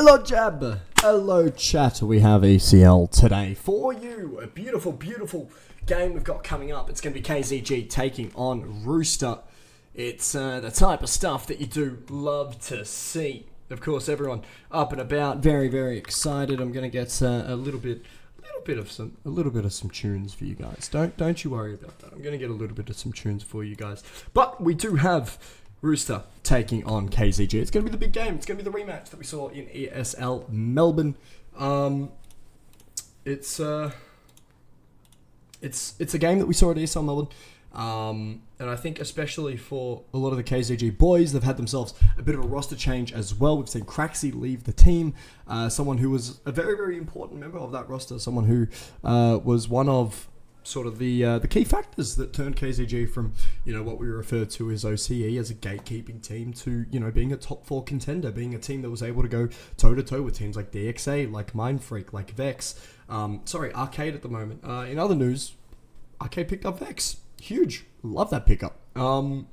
Hello Jab, hello chat, we have ECL today for you. A beautiful, beautiful game we've got coming up. It's going to be KZG taking on Rooster. It's the type of stuff that you do love to see. Of course, everyone up and about, very, very excited. I'm going to get a little bit of some tunes for you guys. Don't you worry about that. I'm going to get a little bit of some tunes for you guys. But we do have Rooster taking on KZG. It's going to be the big game. It's going to be the rematch that we saw in ESL Melbourne. It's a game that we saw at ESL Melbourne. And I think especially for a lot of the KZG boys, they've had themselves a bit of a roster change as well. We've seen Craxy leave the team, someone who was a very, very important member of that roster, someone who was one of sort of the key factors that turned KZG from, what we refer to as OCE, as a gatekeeping team, to, being a top 4 contender, being a team that was able to go toe-to-toe with teams like DXA, like Mindfreak, like Vex. Arcade at the moment. In other news, Arcade picked up Vex. Huge. Love that pickup. And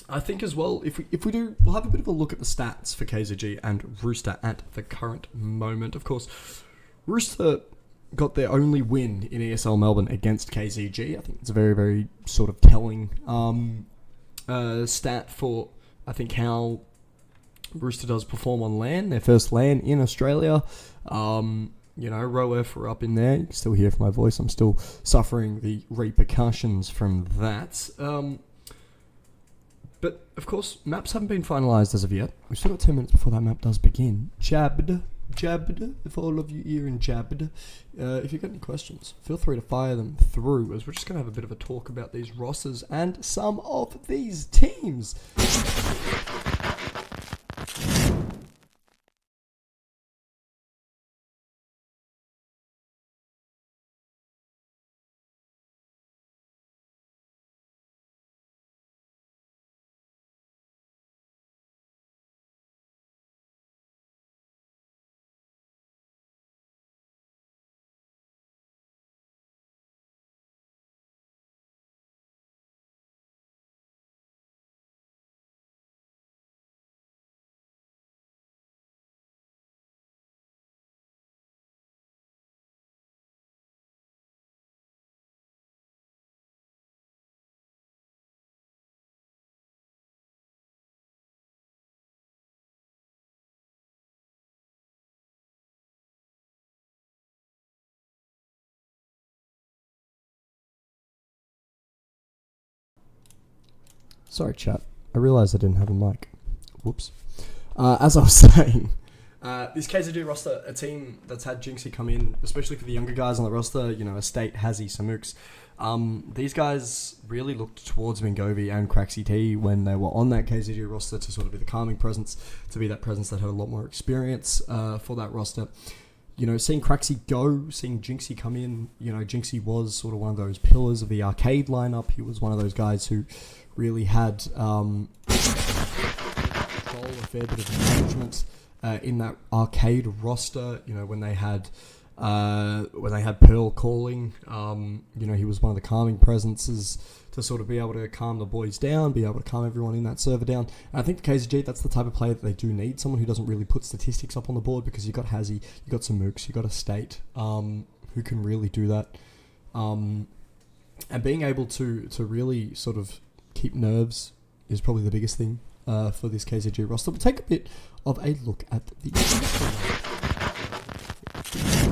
I think as well, if we do, we'll have a bit of a look at the stats for KZG and Rooster at the current moment. Of course, Rooster got their only win in ESL Melbourne against KZG. I think it's a very, very sort of telling stat for, I think, how Rooster does perform on LAN. Their first LAN in Australia. RoF are up in there. You can still hear from my voice. I'm still suffering the repercussions from that. But, of course, maps haven't been finalised as of yet. We've still got 10 minutes before that map does begin. Jabbed, if all of you here in Jabbed. If you've got any questions, feel free to fire them through, as we're just going to have a bit of a talk about these rosters and some of these teams. Sorry, chat. I realised I didn't have a mic. Whoops. As I was saying, this KZG roster, a team that's had Jinxie come in, especially for the younger guys on the roster, Estate, Hazzy, Samooks. These guys really looked towards Mingovi and Craxy T when they were on that KZG roster to sort of be the calming presence, to be that presence that had a lot more experience for that roster. Seeing Craxy go, seeing Jinxie come in, Jinxie was sort of one of those pillars of the arcade lineup. He was one of those guys who really had control, a fair bit of management in that arcade roster. When they had Pearl calling, he was one of the calming presences to sort of be able to calm the boys down, be able to calm everyone in that server down. And I think the KZG, that's the type of player that they do need, someone who doesn't really put statistics up on the board, because you've got Hazzy, you've got some mooks, you've got Estate, who can really do that. And being able to really sort of keep nerves is probably the biggest thing for this KZG roster. We'll take a bit of a look at the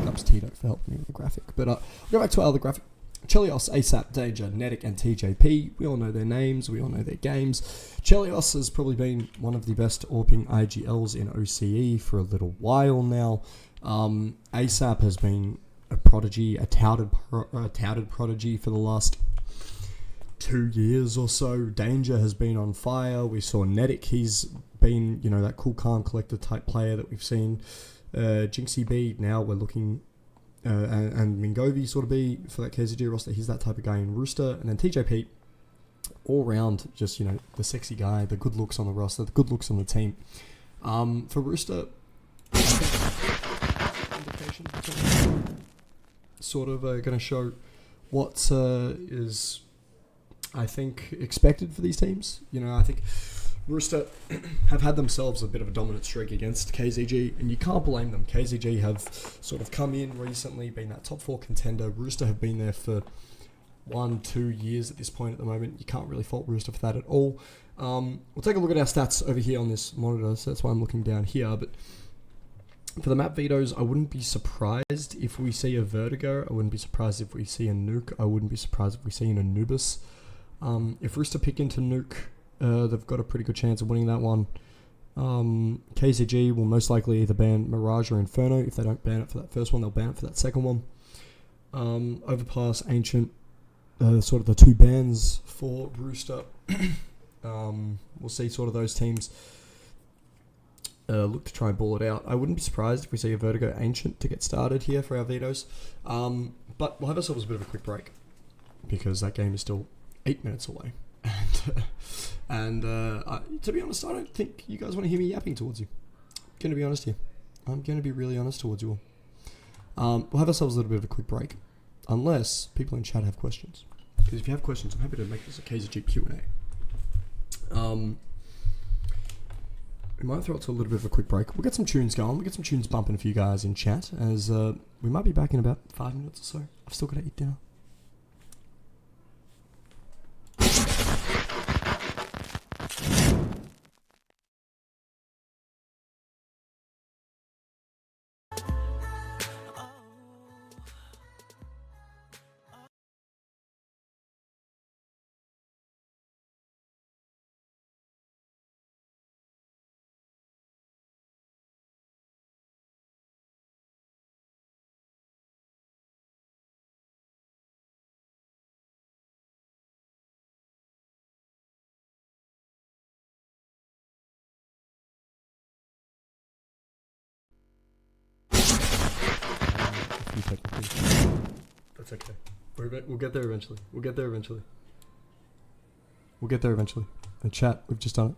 ups Tito for helping me with the graphic. But go back to our other graphic. Chelios, ASAP, Danger, Netic, and TJP. We all know their names. We all know their games. Chelios has probably been one of the best AWPing IGLs in OCE for a little while now. ASAP has been a prodigy, a touted prodigy for the last 2 years or so. Danger has been on fire. We saw Netic. He's been, that cool, calm, collector type player that we've seen. Jinxie B, now we're looking, and Mingovi sort of B for that KZG roster. He's that type of guy in Rooster. And then TJP, all round, just, the sexy guy, the good looks on the roster, the good looks on the team. For Rooster, I think indication sort of going to show what is, I think, expected for these teams. I think Rooster have had themselves a bit of a dominant streak against KZG, and you can't blame them. KZG have sort of come in recently, been that top 4 contender. Rooster have been there for 1-2 years at this point at the moment. You can't really fault Rooster for that at all. We'll take a look at our stats over here on this monitor, so that's why I'm looking down here. But for the map vetoes, I wouldn't be surprised if we see a Vertigo. I wouldn't be surprised if we see a Nuke. I wouldn't be surprised if we see an Anubis. If Rooster pick into Nuke, they've got a pretty good chance of winning that one. KZG will most likely either ban Mirage or Inferno. If they don't ban it for that first one, they'll ban it for that second one. Overpass, Ancient, sort of the 2 bans for Rooster. We'll see sort of those teams look to try and ball it out. I wouldn't be surprised if we see a Vertigo Ancient to get started here for our vetoes. But we'll have ourselves a bit of a quick break because that game is still 8 minutes away. And to be honest, I don't think you guys want to hear me yapping towards you. I'm going to be honest here. I'm going to be really honest towards you all. We'll have ourselves a little bit of a quick break. Unless people in chat have questions. Because if you have questions, I'm happy to make this a KZG Q&A. We might throw it to a little bit of a quick break. We'll get some tunes going. We'll get some tunes bumping for you guys in chat. As we might be back in about 5 minutes or so. I've still got to eat dinner. That's okay. We'll get there eventually. We'll get there eventually. We'll get there eventually. And chat, we've just done it.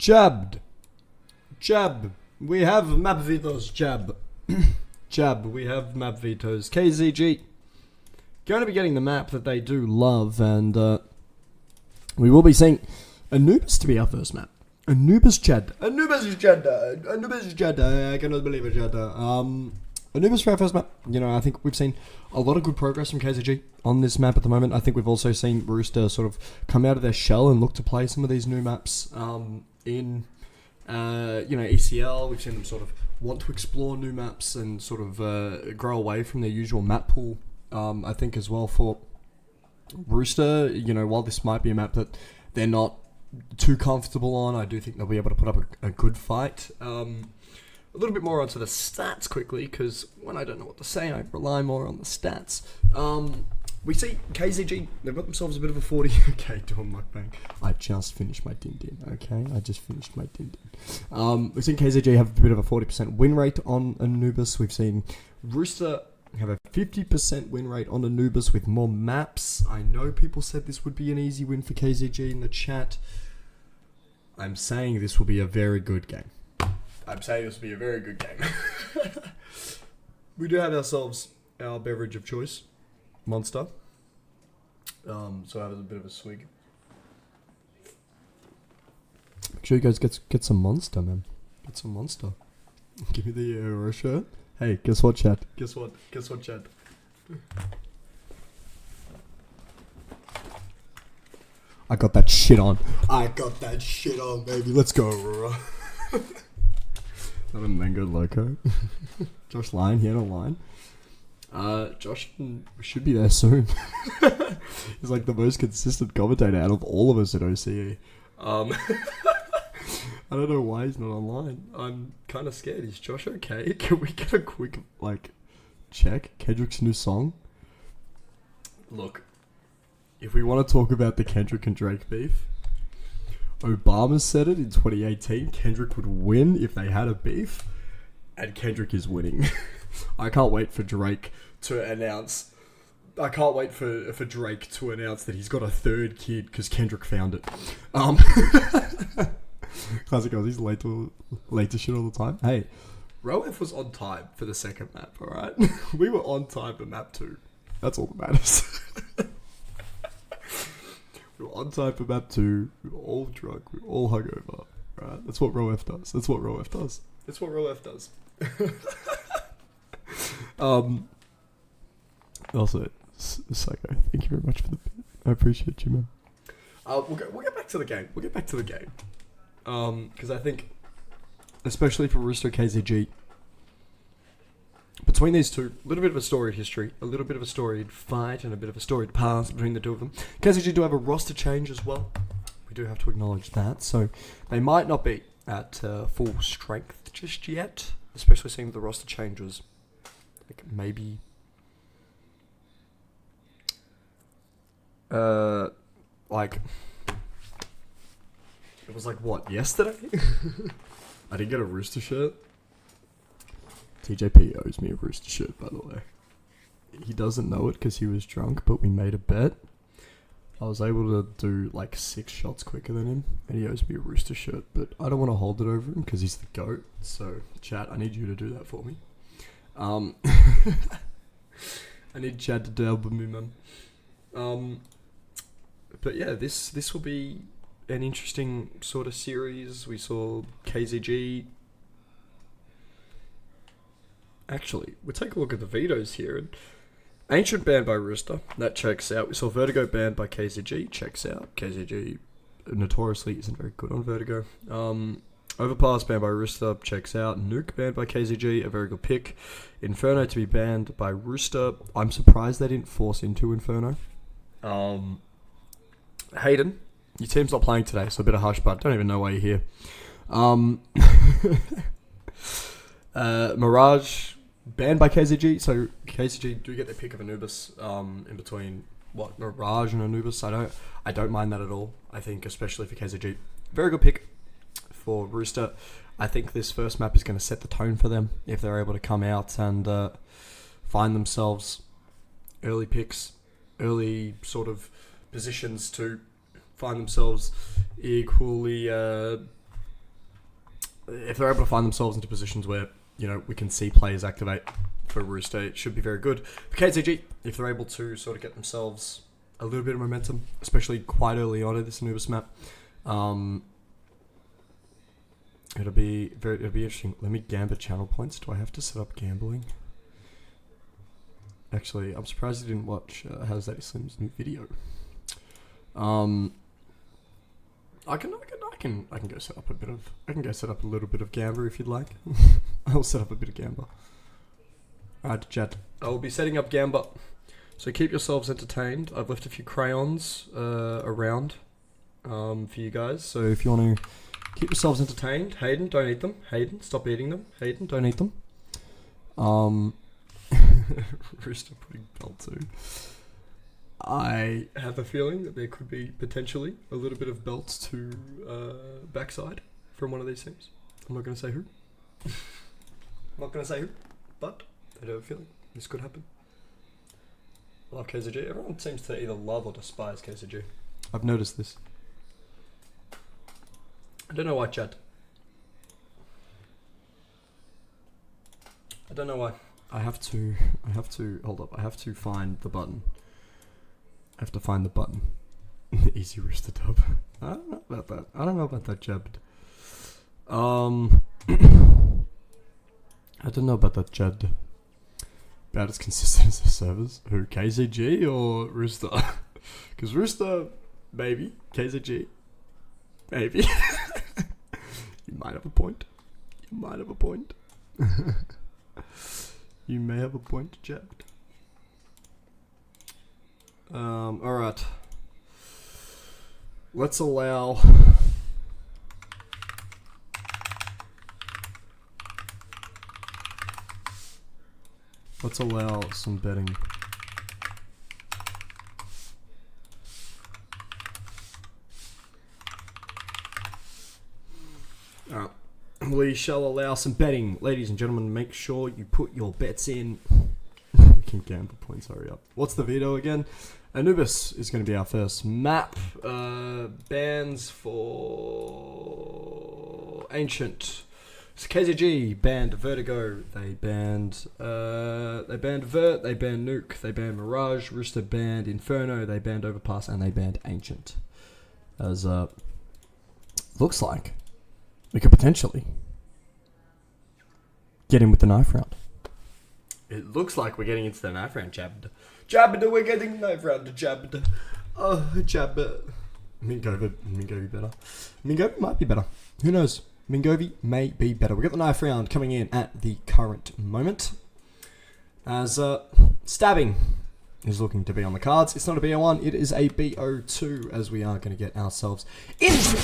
Jabbed. Jab. We have map vetoes. Jab. Jab. We have map vetoes. KZG. Going to be getting the map that they do love, and we will be seeing Anubis to be our first map. Anubis Jed. Anubis Jed. Anubis Jed. I cannot believe it, Jed. Anubis for our first map. You know, I think we've seen a lot of good progress from KZG on this map at the moment. I think we've also seen Rooster sort of come out of their shell and look to play some of these new maps in ECL. We've seen them sort of want to explore new maps and sort of grow away from their usual map pool. I think as well for Rooster, you know, while this might be a map that they're not too comfortable on, I do think they'll be able to put up a good fight. A little bit more onto the stats quickly, because when I don't know what to say, I rely more on the stats. We see KZG, they've got themselves a bit of a 40. Okay, doing mukbang. I just finished my din-din, okay? I just finished my din-din. We've seen KZG have a bit of a 40% win rate on Anubis. We've seen Rooster have a 50% win rate on Anubis with more maps. I know people said this would be an easy win for KZG in the chat. I'm saying this will be a very good game. I'm saying this will be a very good game. We do have ourselves our beverage of choice, Monster. So I have a bit of a swig. Make sure you guys get some Monster, man. Get some Monster. Give me the Aero shirt. Hey, guess what, chat? Guess what, chat? I got that shit on. I got that shit on, baby. Let's go, Aurora. Not a mango loco. Josh Lyon, he had a line. Josh should be there soon. He's like the most consistent commentator out of all of us at OCE. I don't know why he's not online. I'm kind of scared. Is Josh okay? Can we get a quick, check? Kendrick's new song? Look, if we want to talk about the Kendrick and Drake beef, Obama said it in 2018. Kendrick would win if they had a beef, and Kendrick is winning. I can't wait for Drake to announce. I can't wait for Drake to announce that he's got a third kid because Kendrick found it. Classic guys, he's late to shit all the time. Hey, Roef was on time for the second map, alright? We were on time for map 2. That's all that matters. We were on time for map 2. We were all drunk. We were all hungover. Right? That's what Roef does. That's what Roef does. Also, Psycho, thank you very much for the bit. I appreciate you, man. We'll get back to the game. Because I think, especially for Rooster KZG, between these two, a little bit of a storied history, a little bit of a storied fight, and a bit of a storied past between the two of them. KZG do have a roster change as well. We do have to acknowledge that. So they might not be at full strength just yet, especially seeing the roster changes. Maybe... it was what, yesterday? I didn't get a Rooster shirt. TJP owes me a Rooster shirt, by the way. He doesn't know it because he was drunk, but we made a bet. I was able to do 6 shots quicker than him, and he owes me a Rooster shirt, but I don't want to hold it over him because he's the GOAT. So, chat, I need you to do that for me. I need Chad to delve with me, man. But yeah, this will be an interesting sort of series. We saw KZG. Actually, we'll take a look at the vetoes here. Ancient banned by Rooster. That checks out. We saw Vertigo banned by KZG. Checks out. KZG notoriously isn't very good on Vertigo. Overpass banned by Rooster. Checks out. Nuke banned by KZG. A very good pick. Inferno to be banned by Rooster. I'm surprised they didn't force into Inferno. Hayden, your team's not playing today, so a bit of hush, but don't even know why you're here. Mirage banned by KZG, so KZG do get their pick of Anubis in between Mirage and Anubis. I don't mind that at all. I think especially for KZG, very good pick for Rooster. I think this first map is going to set the tone for them if they're able to come out and find themselves early picks, early sort of positions to find themselves equally if they're able to find themselves into positions where, you know, we can see players activate for Rooster, it should be very good. For KZG, if they're able to sort of get themselves a little bit of momentum, especially quite early on in this Anubis map, it'll be interesting. Let me gambit channel points. Do I have to set up gambling? Actually, I'm surprised you didn't watch How's That Slim's new video. I can go set up a little bit of Gamba if you'd like. I'll set up a bit of Gamba. Alright, chat. I will be setting up Gamba, so keep yourselves entertained. I've left a few crayons around for you guys, so if you want to keep yourselves entertained. Hayden, don't eat them. Hayden, stop eating them. Hayden, don't eat them. Rooster putting belt too. I have a feeling that there could be potentially a little bit of belts to backside from one of these teams. I'm not going to say who. But I do have a feeling this could happen. I love KZG. Everyone seems to either love or despise KZG. I've noticed this. I don't know why, chat. I don't know why. I have to, hold up, I have to find the button. I have to find the button. Easy Rooster dub. I don't know about that. I don't know about that, Jed. I don't know about that, Jed. About as consistent as the servers. Who, KZG or Rooster? Because Rooster, maybe. KZG, maybe. You might have a point. You might have a point. You may have a point, Jed. Alright. Let's allow... Let's allow some betting. Alright. We shall allow some betting. Ladies and gentlemen, make sure you put your bets in. We can gamble points, hurry up. What's the veto again? Anubis is going to be our first map. Bans for Ancient. So KZG banned Vertigo. They banned Vert. They banned Nuke. They banned Mirage. Rooster banned Inferno. They banned Overpass, and they banned Ancient. As looks like we could potentially get in with the knife round. It looks like we're getting into the knife round, Jabbed. Jabbed, we're getting the knife round, Jabbed. Oh, Jabbed. Mingovi better. Mingovi might be better. Who knows? Mingovi may be better. We got the knife round coming in at the current moment. As stabbing is looking to be on the cards. It's not a BO1, it is a BO2, as we are going to get ourselves into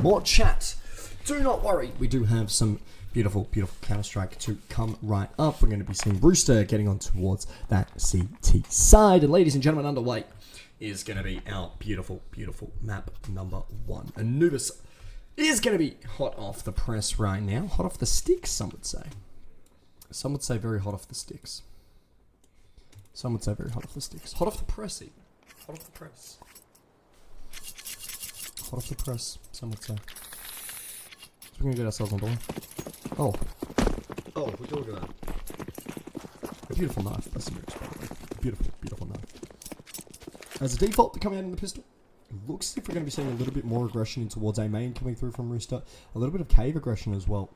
more chat. Do not worry, we do have some beautiful, beautiful Counter-Strike to come right up. We're going to be seeing Rooster getting on towards that CT side. And ladies and gentlemen, underway is going to be our beautiful, beautiful map number 1. Anubis is going to be hot off the press right now. Hot off the sticks, some would say. Some would say very hot off the sticks. Some would say very hot off the sticks. Hot off the press, even. Hot off the press. Hot off the press, some would say. So we're going to get ourselves on board. Oh. Oh, look at that. A beautiful knife. That's some by the way. Beautiful, beautiful knife. As a default, they're coming out in the pistol. It looks as if we're going to be seeing a little bit more aggression in towards A main coming through from Rooster. A little bit of cave aggression as well.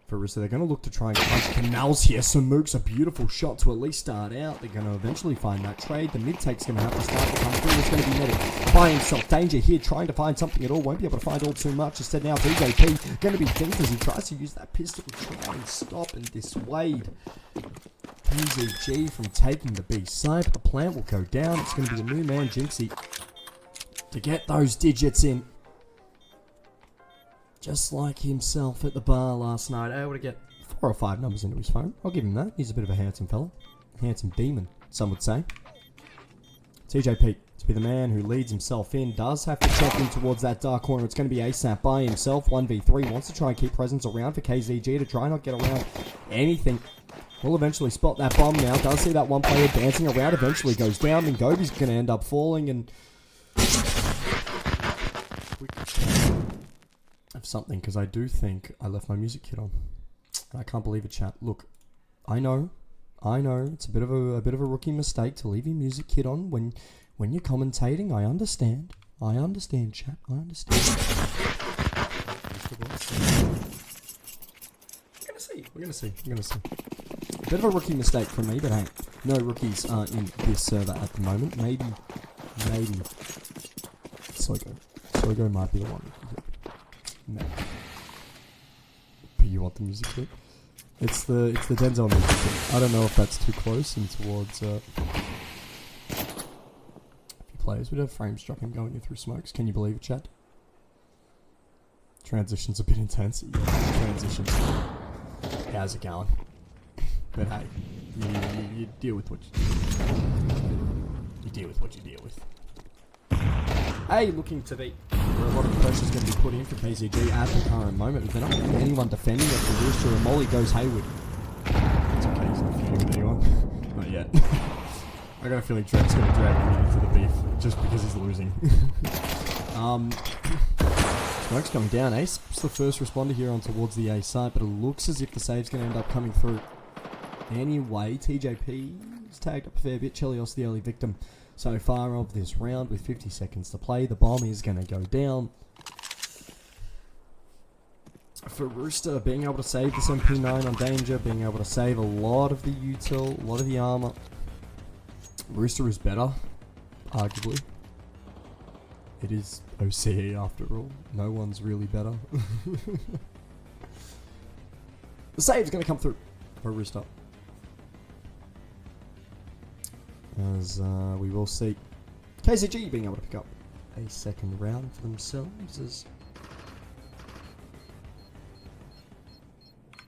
For Rooster, they're going to look to try and punch canals here. So Mook's a beautiful shot to at least start out. They're going to eventually find that trade. The mid take's going to have to start to come through. It's going to be Medic by himself. Danger here, trying to find something at all. Won't be able to find all too much. Instead now DJP going to be thinked as he tries to use that pistol to try and stop and dissuade KZG from taking the B side. But the plant will go down. It's going to be a new man, Jinxie, to get those digits in. Just like himself at the bar last night, able to get 4 or 5 numbers into his phone. I'll give him that. He's a bit of a handsome fella. Handsome demon, some would say. TJP, to be the man who leads himself in, does have to check in towards that dark corner. It's going to be ASAP by himself, 1v3. Wants to try and keep presence around for KZG to try not get around anything. Will eventually spot that bomb now. Does see that one player dancing around. Eventually goes down. And Gobi's going to end up falling. And of something, because I do think I left my music kit on. And I can't believe it, chat. Look, I know, it's a bit of a rookie mistake to leave your music kit on when you're commentating. I understand, chat. I understand. We're gonna see. A bit of a rookie mistake from me, but hey, no rookies are in this server at the moment. Maybe Sogo might be the one. No. But you want the music kit? It's the Denzel music kit. I don't know if that's too close and towards a few players. We'd have frames dropping going through smokes. Can you believe it, chat? Transition's a bit intense. Yeah, transitions. How's it going? But hey, you deal with what you deal with. Hey, looking to be where a lot of pressure's going to be put in for KZG at the current moment. If they're not getting anyone defending it, the Rooster and Molly goes Hayward. It's okay, he's not feuding with anyone. Not yet. I got a feeling Trent's going to drag him into the beef just because he's losing. Smoke's coming down. Ace is the first responder here on towards the A side, but it looks as if the save's going to end up coming through. Anyway, TJP's tagged up a fair bit. Chelios the early victim so far of this round with 50 seconds to play. The bomb is going to go down. For Rooster, being able to save this MP9 on danger, being able to save a lot of the util, a lot of the armor. Rooster is better, arguably. It is OCE after all. No one's really better. The save's going to come through for Rooster. As we will see KZG being able to pick up a second round for themselves. As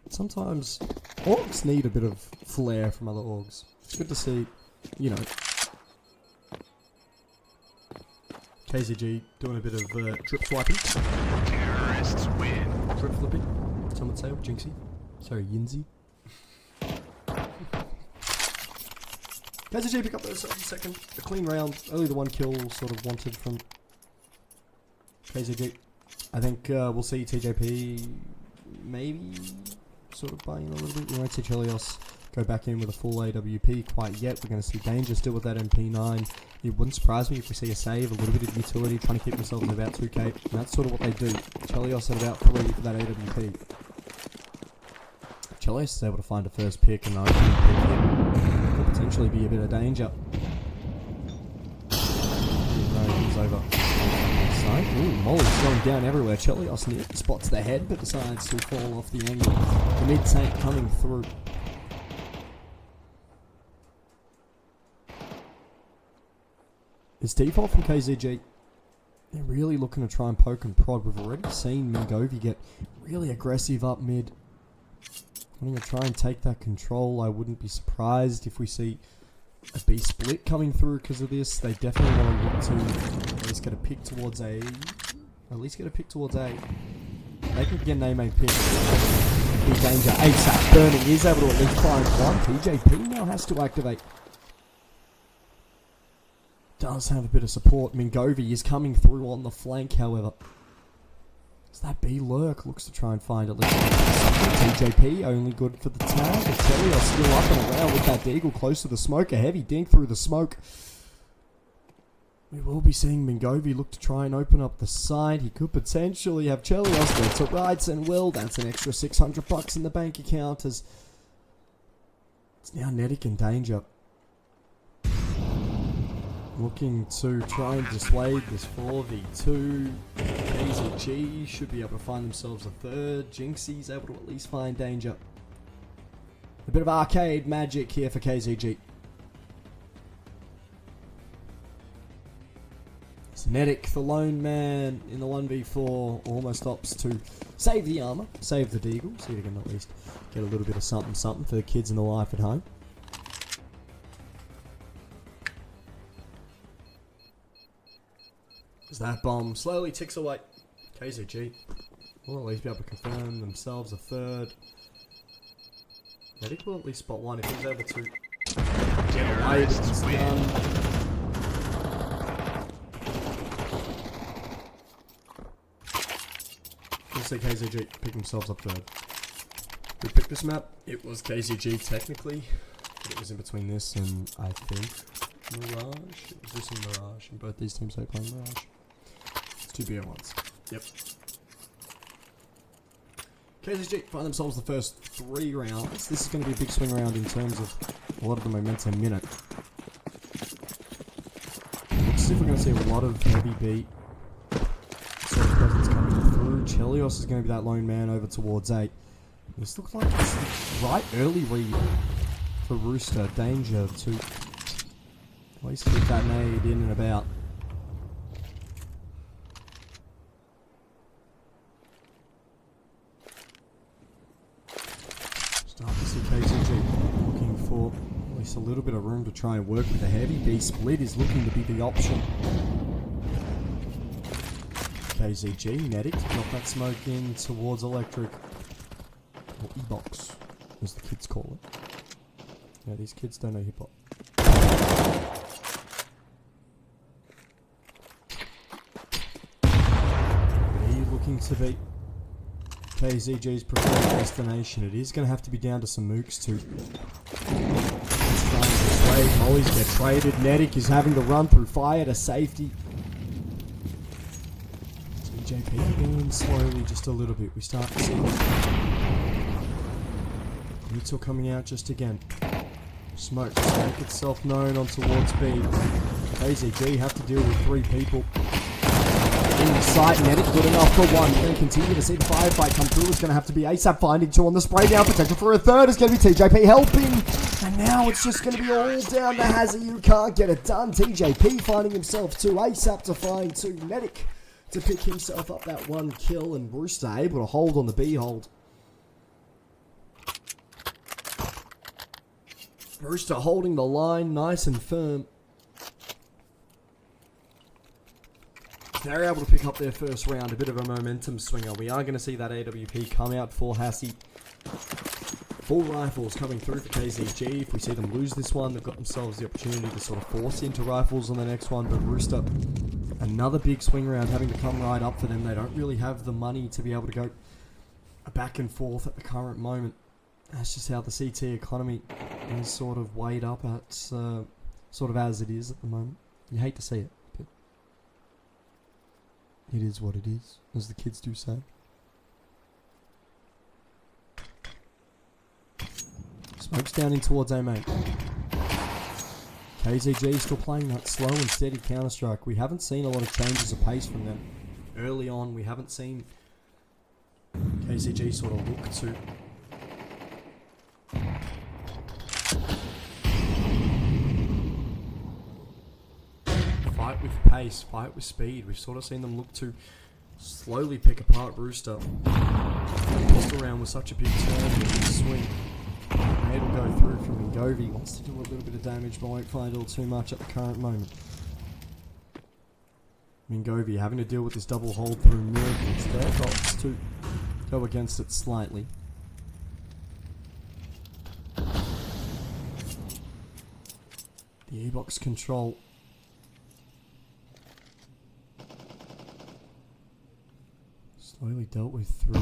sometimes orgs need a bit of flair from other orgs. It's good to see, you know, KZG doing a bit of drip swiping. Terrorists win. Drip flipping, some would say, or Jinxie. Sorry, Yinzy. KZG pick up the second. A clean round. Only the one kill sort of wanted from KZG. I think we'll see TJP maybe sort of buying a little bit. We won't see Chelios go back in with a full AWP quite yet. We're going to see Danger still with that MP9. It wouldn't surprise me if we see a save, a little bit of utility, trying to keep themselves at about 2k. And that's sort of what they do. Chelios at about 3 for that AWP. If Chelios is able to find a first pick and an AWP pick, could potentially be a bit of danger. He's over. Ooh, Molly's going down everywhere. Chelios near spots the head, but decides to fall off the angle. The mid tank coming through. It's default from KZG. They're really looking to try and poke and prod. We've already seen Mingovi get really aggressive up mid. Wanting to try and take that control. I wouldn't be surprised if we see a B split coming through because of this. They definitely want to look to at least get a pick towards A. They can get an A main pick. Big danger. ASAP Burning is able to at least find one. TJP now has to activate. Does have a bit of support. Mingovi is coming through on the flank, however. As that B lurk looks to try and find at least something. TJP only good for the tag. Chelios still up and around with that deagle close to the smoke. A heavy dink through the smoke. We will be seeing Mingovi look to try and open up the side. He could potentially have Chelios there to rights and will. That's an extra $600 in the bank account as it's now Nedic in danger. Looking to try and dissuade this 4v2. KZG should be able to find themselves a third. Jinxie's able to at least find danger. A bit of arcade magic here for KZG. Nedic, the lone man in the 1v4, almost opts to save the armor, save the deagle, see if he can at least get a little bit of something for the kids and the wife at home. As that bomb slowly ticks away, KZG will at least be able to confirm themselves a third. Nedic will at least spot one if he's able to get away with his gun. see KZG pick themselves up third. Who picked this map? It was KZG technically, but it was in between this and I think Mirage. It was this and Mirage, and both these teams are playing Mirage. It's 2 BO1s. Yep. KZG find themselves the first 3 rounds. This is going to be a big swing round in terms of a lot of the momentum in it. Looks as if we're going to see a lot of heavy beat sort of presence coming through. Chelios is going to be that lone man over towards 8. This looks like it's right early read for Rooster. Danger to at least keep that nade in and about. Start to see KZG looking for at least a little bit of room to try and work with the heavy. B split is looking to be the option. KZG, Medic, drop that smoke in towards Electric. Or E-Box, as the kids call it. Yeah, these kids don't know hip-hop. Looking to be KZG's preferred destination. It is going to have to be down to some mooks too. Mollies get traded. Medic is having to run through fire to safety. TJP going slowly just a little bit. We start to see Util coming out just again. Smoke to make itself known on towards B. KZG have to deal with 3 people. In the sight, Medic good enough for 1. We're going to continue to see the firefight come through. It's going to have to be ASAP finding 2 on the spray down. Potential for a 3rd is going to be TJP helping. And now it's just going to be all down to Hazzy, who can't get it done. TJP finding himself 2. ASAP to find 2. Medic to pick himself up that 1 kill. And Rooster able to hold on the B hold. Rooster holding the line nice and firm. They're able to pick up their first round, a bit of a momentum swinger. We are going to see that AWP come out for Hassie. 4 rifles coming through for KZG. If we see them lose this one, they've got themselves the opportunity to sort of force into rifles on the next one. But Rooster, another big swing round having to come right up for them. They don't really have the money to be able to go back and forth at the current moment. That's just how the CT economy is sort of weighed up at, sort of as it is at the moment. You hate to see it, but it is what it is, as the kids do say. Smokes down in towards A mate. KZG still playing that slow and steady Counter-Strike. We haven't seen a lot of changes of pace from them. Early on, we haven't seen KZG sort of look to fight with pace, fight with speed. We've sort of seen them look to slowly pick apart Rooster. Pistol round was such a big turn, a big swing. Nade will go through from Ngovi. Wants to do a little bit of damage, but won't find all too much at the current moment. Ngovi having to deal with this double hold through miracles there. Got to go against it slightly. The E-Box control. Slowly dealt with through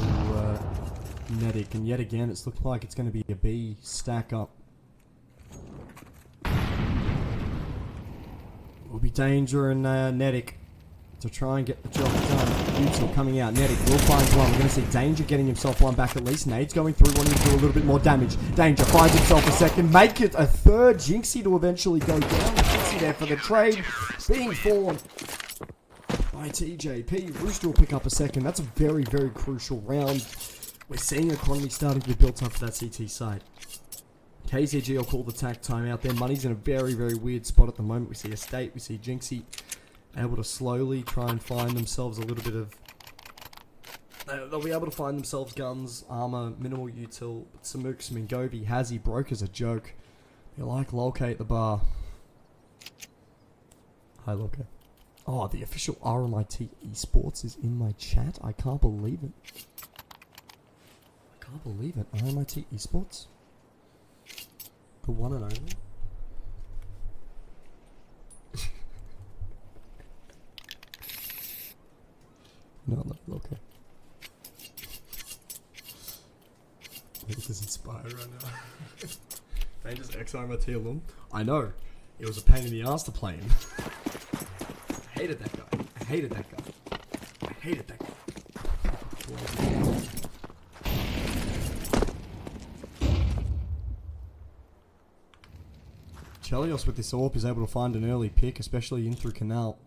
Nedic, and yet again it's looking like it's going to be a B stack up. Will be Danger and Nedic to try and get the job done. Util coming out. Nedic will find 1. We're going to see Danger getting himself 1 back at least. Nade's going through, wanting to do a little bit more damage. Danger finds himself a 2nd. Make it a 3rd. Jinxie to eventually go down. Jinxie there for the trade. Being fallen by TJP. Rooster will pick up a 2nd. That's a very, very crucial round. We're seeing economy starting to be built up for that CT side. KZG will call the tack timeout. Their money's in a very, very weird spot at the moment. We see Estate, we see Jinxie able to slowly try and find themselves a little bit of... they'll be able to find themselves guns, armor, minimal util. But Samuk, Mingovi, Hazzy broke as a joke. They like Lolke at the bar. Hi, Lolke. Oh, the official RMIT Esports is in my chat. I can't believe it. I can't believe it. RMIT Esports? The one and only? No, okay. Danger's XR tier alum. I know. It was a pain in the ass to play him. I hated that guy. I hated that guy. I hated that guy. Chelios with this AWP is able to find an early pick, especially in through Canal.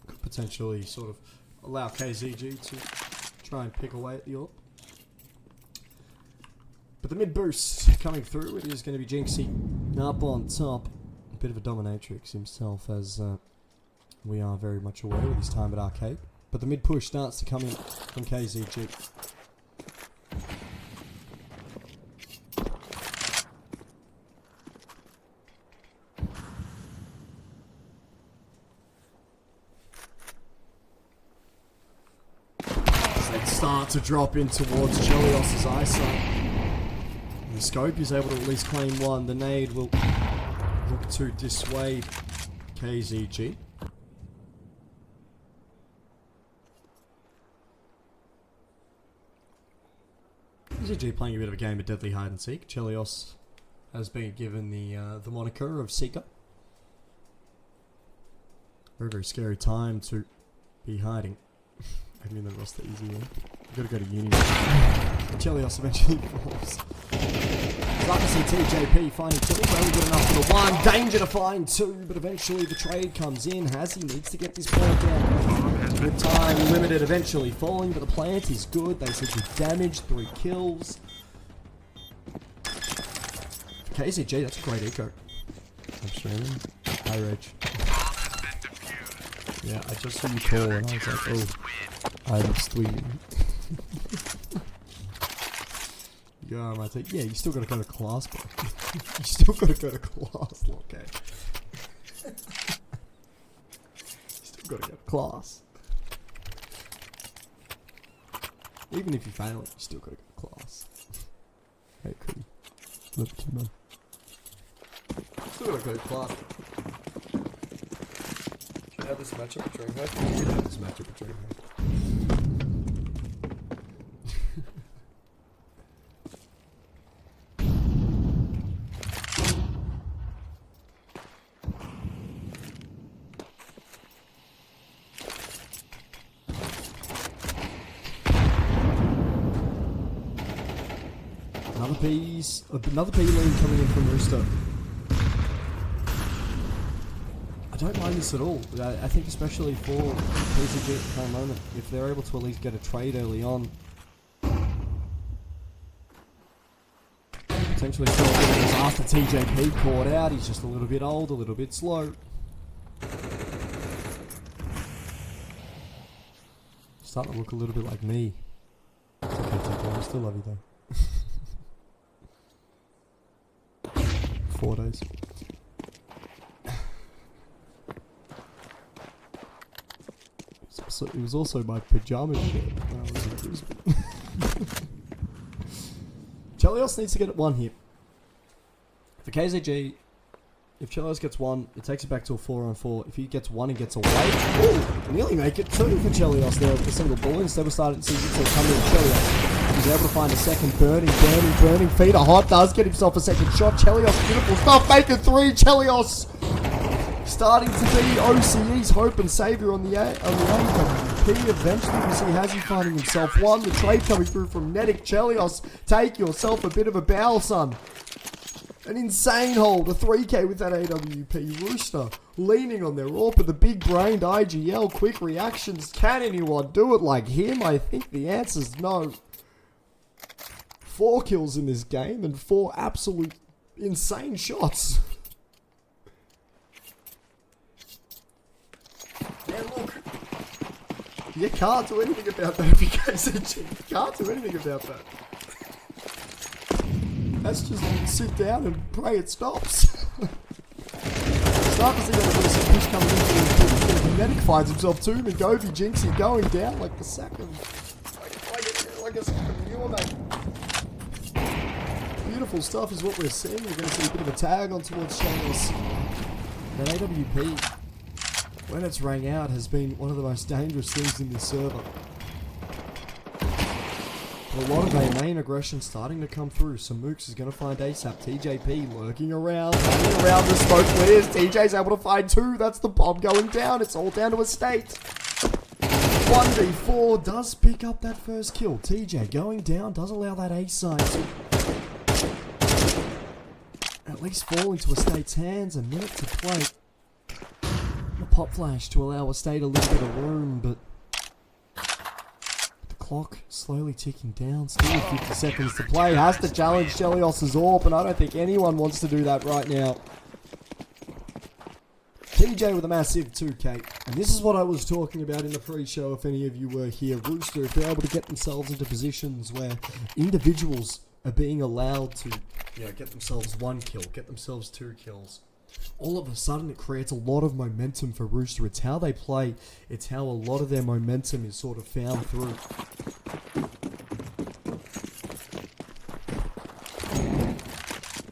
Could potentially sort of allow KZG to try and pick away at the AWP. But the mid boost coming through, it is going to be Jinxie up on top. A bit of a dominatrix himself, as we are very much aware of his time at Arcade. But the mid push starts to come in from KZG. As they start to drop in towards Chelios' eyesight. The scope is able to at least claim one. The nade will look to dissuade KZG. KZG playing a bit of a game of deadly hide and seek. Chelios has been given the moniker of Seeker. Very, very scary time to be hiding. I mean, the roster easy. You've got to go to uni. Chelios eventually falls. Like to see TJP finding two, only good enough for the one. Danger to find two, but eventually the trade comes in. Hazzy needs to get this point down. Good time, limited, eventually falling, but the plant is good. They said good damage, 3 kills. For KZG, that's a great eco. I'm streaming. Hi, Reg. Yeah, I just saw you call and I was like, oh, I'm streaming. Yeah, my take. Yeah, you still gotta go to class, bro. You still gotta go to class, okay? You still gotta go to class. Even if you fail it, you still gotta go to class. Hey, cool. Love you, man. Still gotta go to class. Should I have this matchup between her? You should have this matchup between her. Another P lane coming in from Rooster. I don't mind this at all. I think especially for KZG at the current moment, if they're able to at least get a trade early on, potentially still after TJP caught out, he's just a little bit old, a little bit slow. Starting to look a little bit like me. It's okay, TJ, I still love you though. 4 days. It was also my pajama shirt when I was in Brisbane. Chelios needs to get 1 hit. For KZG, if Chelios gets 1, it takes it back to a 4-on-4. If he gets 1, he gets away. Ooh, nearly make it 2 for Chelios there with a single ball. Instead of starting to see Zixo come in Chelios. He's able to find a second burning feeder. Hot does get himself a second shot. Chelios, beautiful stuff. Making 3. Chelios starting to be OCE's hope and saviour on the AWP. Eventually we see Hazzy finding himself 1. The trade coming through from Netic. Chelios, take yourself a bit of a bow, son. An insane hold. A 3k with that AWP. Rooster leaning on their AWP with the big-brained IGL. Quick reactions. Can anyone do it like him? I think the answer's no. 4 kills in this game and 4 absolute insane shots. Yeah, look. You can't do anything about that if you KZG. You can't do anything about that. That's just sit down and pray it stops. Start to see that there's some push coming into the Medic finds himself too. Magovi, Jinxie going down like the sack of... Like a sack of manure, mate. beautiful stuff is what we're seeing. We're going to see a bit of a tag on towards Chalios. That AWP, when it's rang out, has been one of the most dangerous things in this server. A lot of their main aggression starting to come through. So Mooks is going to find ASAP. TJP lurking around, hanging around the smoke clears. TJ's able to find 2. That's the bomb going down. It's all down to a state. 1v4 does pick up that first kill. TJ going down does allow that A side to at least fall into a state's hands. A minute to play. The pop flash to allow a state a little bit of room, but clock slowly ticking down. Still 50 seconds to play. Has to challenge Chelios' AWP, and I don't think anyone wants to do that right now. TJ with a massive 2k. And this is what I was talking about in the pre-show, if any of you were here. Rooster, if they're able to get themselves into positions where individuals are being allowed to get themselves 1 kill, get themselves 2 kills, all of a sudden it creates a lot of momentum for Rooster. It's how they play. It's how a lot of their momentum is sort of found through.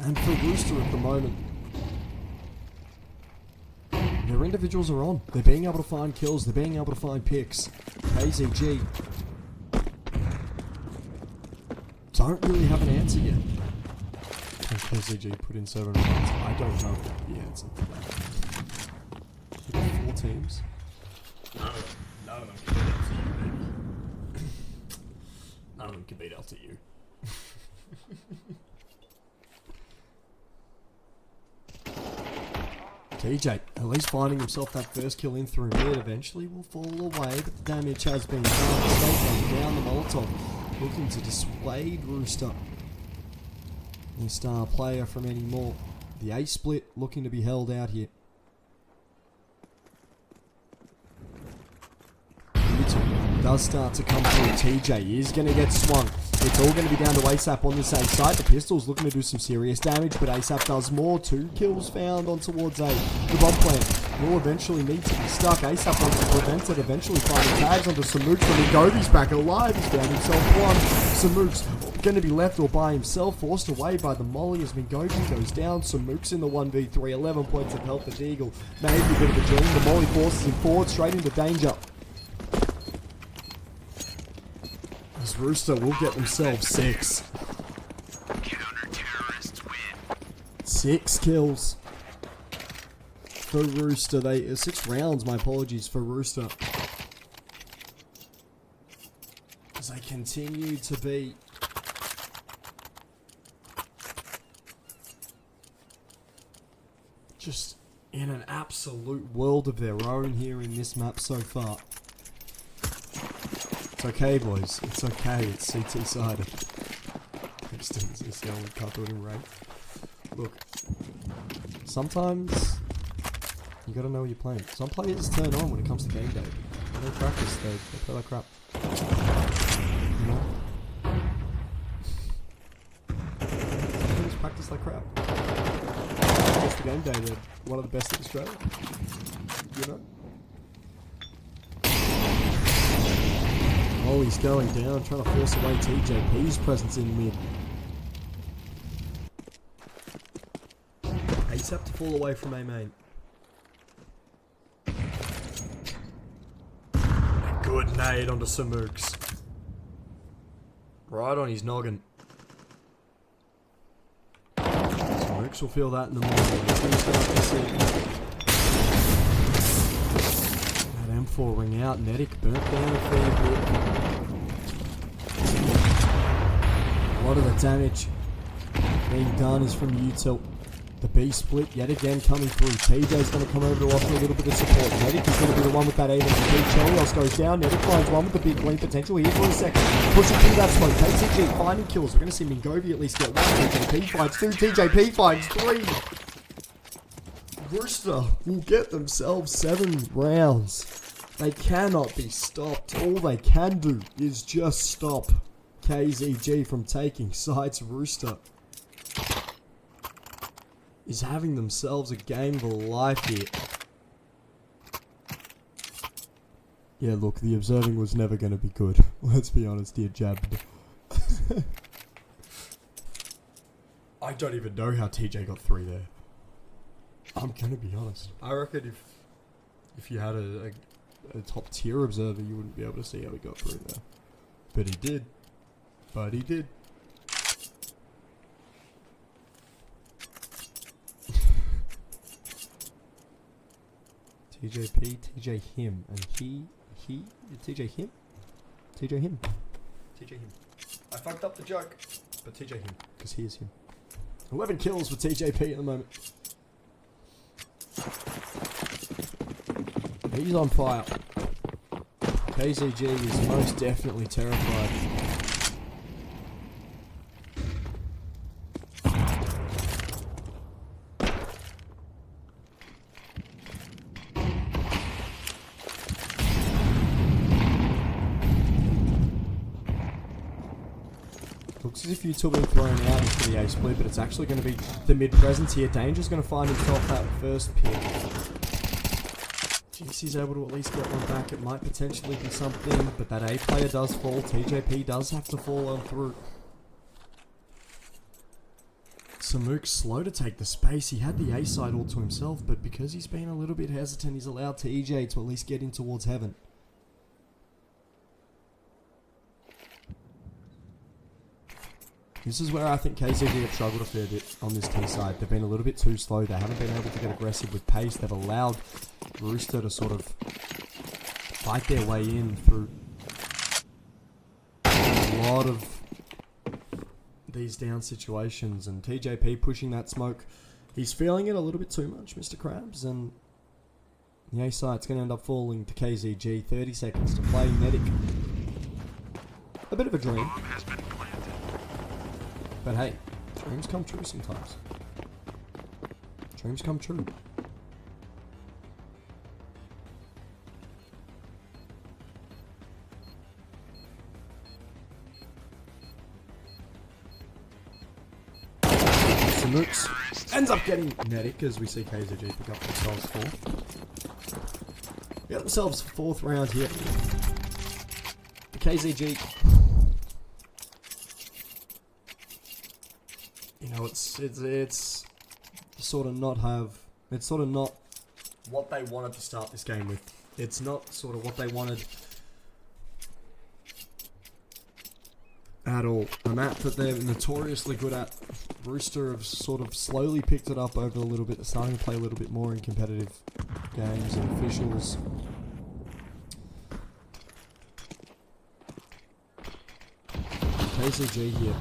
And for Rooster at the moment, their individuals are on. They're being able to find kills. They're being able to find picks. KZG don't really have an answer yet. Can KZG put in 7 rounds? I don't know the answer to that. We've got 4 teams. None of them can beat out to you, baby. None of them can beat out to you. TJ, at least finding himself that first kill in through mid, eventually will fall away, but the damage has been done. Snake down the Molotov, looking to dissuade Rooster. Any star player from any more. The A split looking to be held out here. Does start to come through. TJ is going to get swung. It's all going to be down to ASAP on this A site. The pistol's looking to do some serious damage, but ASAP does more. 2 kills found on towards A. The bomb plant will eventually need to be stuck. ASAP wants to prevent it, eventually finding tags onto Samooks, and Ngovi's back alive. He's found himself 1. Samooks going to be left all by himself, forced away by the molly as Ngovi goes down. Samooks in the 1v3, 11 points of health. Vertigo, maybe a bit of a dream. The molly forces him forward, straight into danger. As Rooster will get themselves 6. Counter-terrorists win. 6 kills for Rooster. 6 rounds, my apologies, for Rooster. As they continue to be just in an absolute world of their own here in this map so far. It's okay, boys. It's okay. It's CT-sided. Distance is the only can't do it in rank. Look, sometimes you gotta know what you're playing. Some players turn on when it comes to game day. When they practice, they play like crap. You know? Some players practice like crap. It's the game day, they're one of the best in Australia. You know? Oh, he's going down, trying to force away TJP's presence in mid. ASAP to fall away from A main. A good nade onto Samooks. Right on his noggin. Samooks will feel that in the morning. He's going to start to see that M4 ring out. Nedic burnt down a fair bit. A lot of the damage being done is from Util. The B split yet again coming through. TJ's going to come over to offer a little bit of support. Nedic is going to be the one with that 8 and 3. Chelios goes down. Nedic finds one with the big clean potential here for a second. Pushing through that smoke. KZG finding kills. We're going to see Ngovi at least get 1. TJP finds 2. TJP finds 3. Rooster will get themselves 7 rounds. They cannot be stopped. All they can do is just stop KZG from taking sides. Rooster is having themselves a game of a life here. Yeah, look, the observing was never going to be good. Let's be honest here, Jab. I don't even know how TJ got 3 there. I'm gonna be honest. I reckon if you had a top tier observer, you wouldn't be able to see how he got through there. But he did. TJP, TJ him, and he, TJ him? TJ him. TJ him. I fucked up the joke, but TJ him, because he is him. 11 kills for TJP at the moment. He's on fire. KZG is most definitely terrified. Looks as if you two are being thrown out into the A split, but it's actually going to be the mid presence here. Danger's going to find himself that first pick. GC's able to at least get one back. It might potentially be something, but that A player does fall. TJP does have to fall on through. Samuk's slow to take the space. He had the A side all to himself, but because he's been a little bit hesitant, he's allowed TJ to at least get in towards heaven. This is where I think KZG have struggled a fair bit on this T side. They've been a little bit too slow. They haven't been able to get aggressive with pace. They've allowed Rooster to sort of fight their way in through a lot of these down situations. And TJP pushing that smoke. He's feeling it a little bit too much, Mr. Krabs. And the A side's going to end up falling to KZG. 30 seconds to play. Medic. A bit of a dream. But hey, dreams come true sometimes. Dreams come true. Samux ends up getting medic as we see KZG pick up themselves 4th. We got themselves 4th round here. The KZG. You know, it's sort of not what they wanted to start this game with. It's not sort of what they wanted at all. A map that they're notoriously good at. Rooster have sort of slowly picked it up over a little bit. They're starting to play a little bit more in competitive games and officials. KZG here.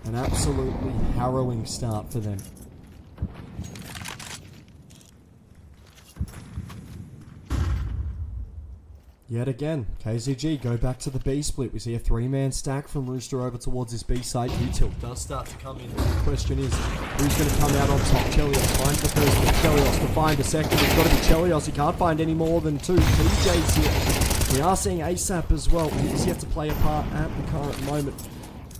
An absolutely harrowing start for them. Yet again, KZG go back to the B split. We see a 3-man stack from Rooster over towards this B site. U-tilt does start to come in. The question is, who's going to come out on top? Chelios finds the first one. Chelios to find a second. It's got to be Chelios. He can't find any more than 2. TJ's here. We are seeing ASAP as well. He's yet to play a part at the current moment.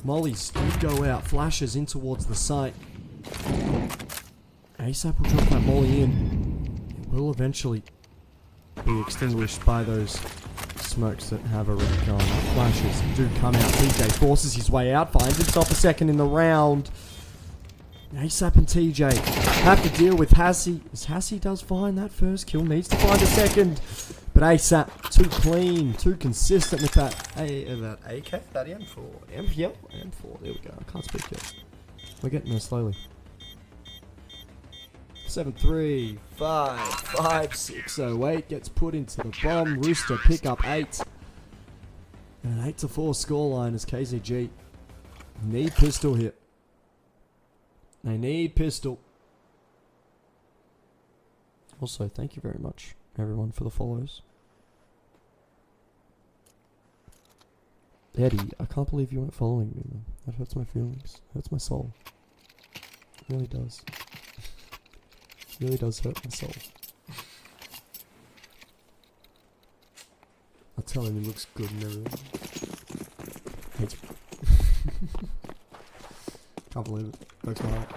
Mollies do go out. Flashes in towards the site. ASAP will drop that molly in. It will eventually be extinguished by those smokes that have already gone. Flashes do come out. TJ forces his way out, finds himself a second in the round. ASAP and TJ have to deal with Hassie. As Hassie does find that first kill, needs to find a second. But ASAP, too clean, too consistent with that AK, that M4. M4, there we go. I can't speak yet. We're getting there slowly. 7-3, 5, 5, 6, 0-8 gets put into the bomb. Rooster pick up 8. And an 8-4 scoreline as KZG need pistol here. They need pistol. Also, thank you very much, everyone, for the follows. Eddie, I can't believe you weren't following me, man. That hurts my feelings. Hurts my soul. It really does. It really does hurt my soul. I tell him he looks good and everything. Hates me. Can't believe it. Breaks my heart.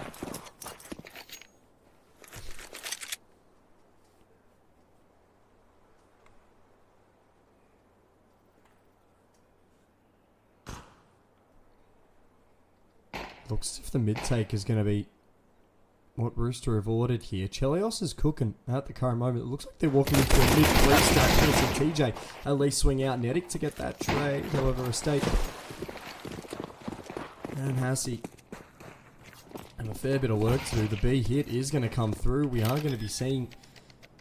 Looks as if the mid take is going to be what Rooster have ordered here. Chelios is cooking at the current moment. It looks like they're walking into a mid 3 stack. Here's TJ at least swing out Nedic to get that trade. However, a state. And Hassie have a fair bit of work to do. The B hit is going to come through. We are going to be seeing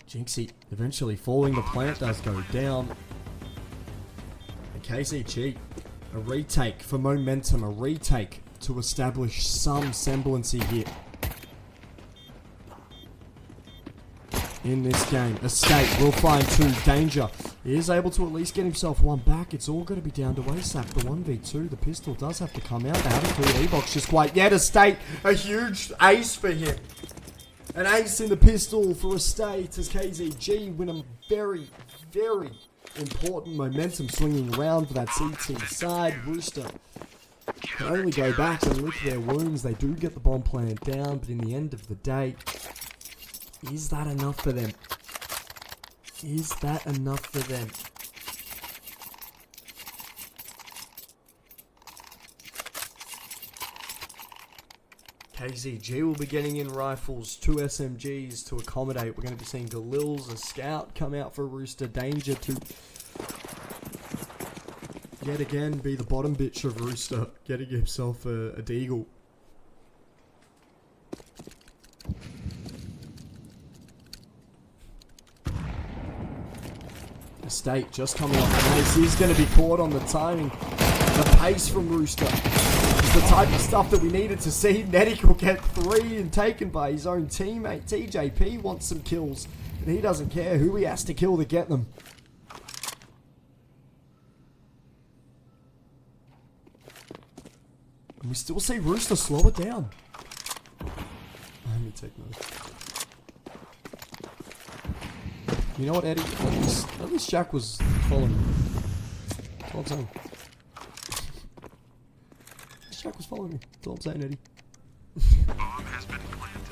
Jinxie eventually falling. The plant does go down. And KZG, a retake for momentum, a retake to establish some semblancy here in this game. Escape will find 2. Danger. He is able to at least get himself one back. It's all going to be down to ASAP. The 1v2, the pistol does have to come out. They haven't cleared E-Box just quite yet. Estate, a huge ace for him. An ace in the pistol for Estate as KZG win a very, very important momentum swinging around for that CT side. Rooster can only go back and lick their wounds. They do get the bomb plant down, but in the end of the day, is that enough for them? Is that enough for them? KZG will be getting in rifles, 2 SMGs to accommodate. We're going to be seeing Galil's, a scout, come out for Rooster. Danger to yet again be the bottom bitch of Rooster, getting himself a deagle. Estate just coming off the pace. He's going to be caught on the timing. The pace from Rooster is the type of stuff that we needed to see. Nedic will get 3 and taken by his own teammate. TJP wants some kills, and he doesn't care who he has to kill to get them. And we still see Rooster slow it down. Let me take notes. You know what, Eddie? At least Jack was following me. That's all I'm saying. At least Jack was following me. That's all I'm saying, Eddie. Bomb has been planted.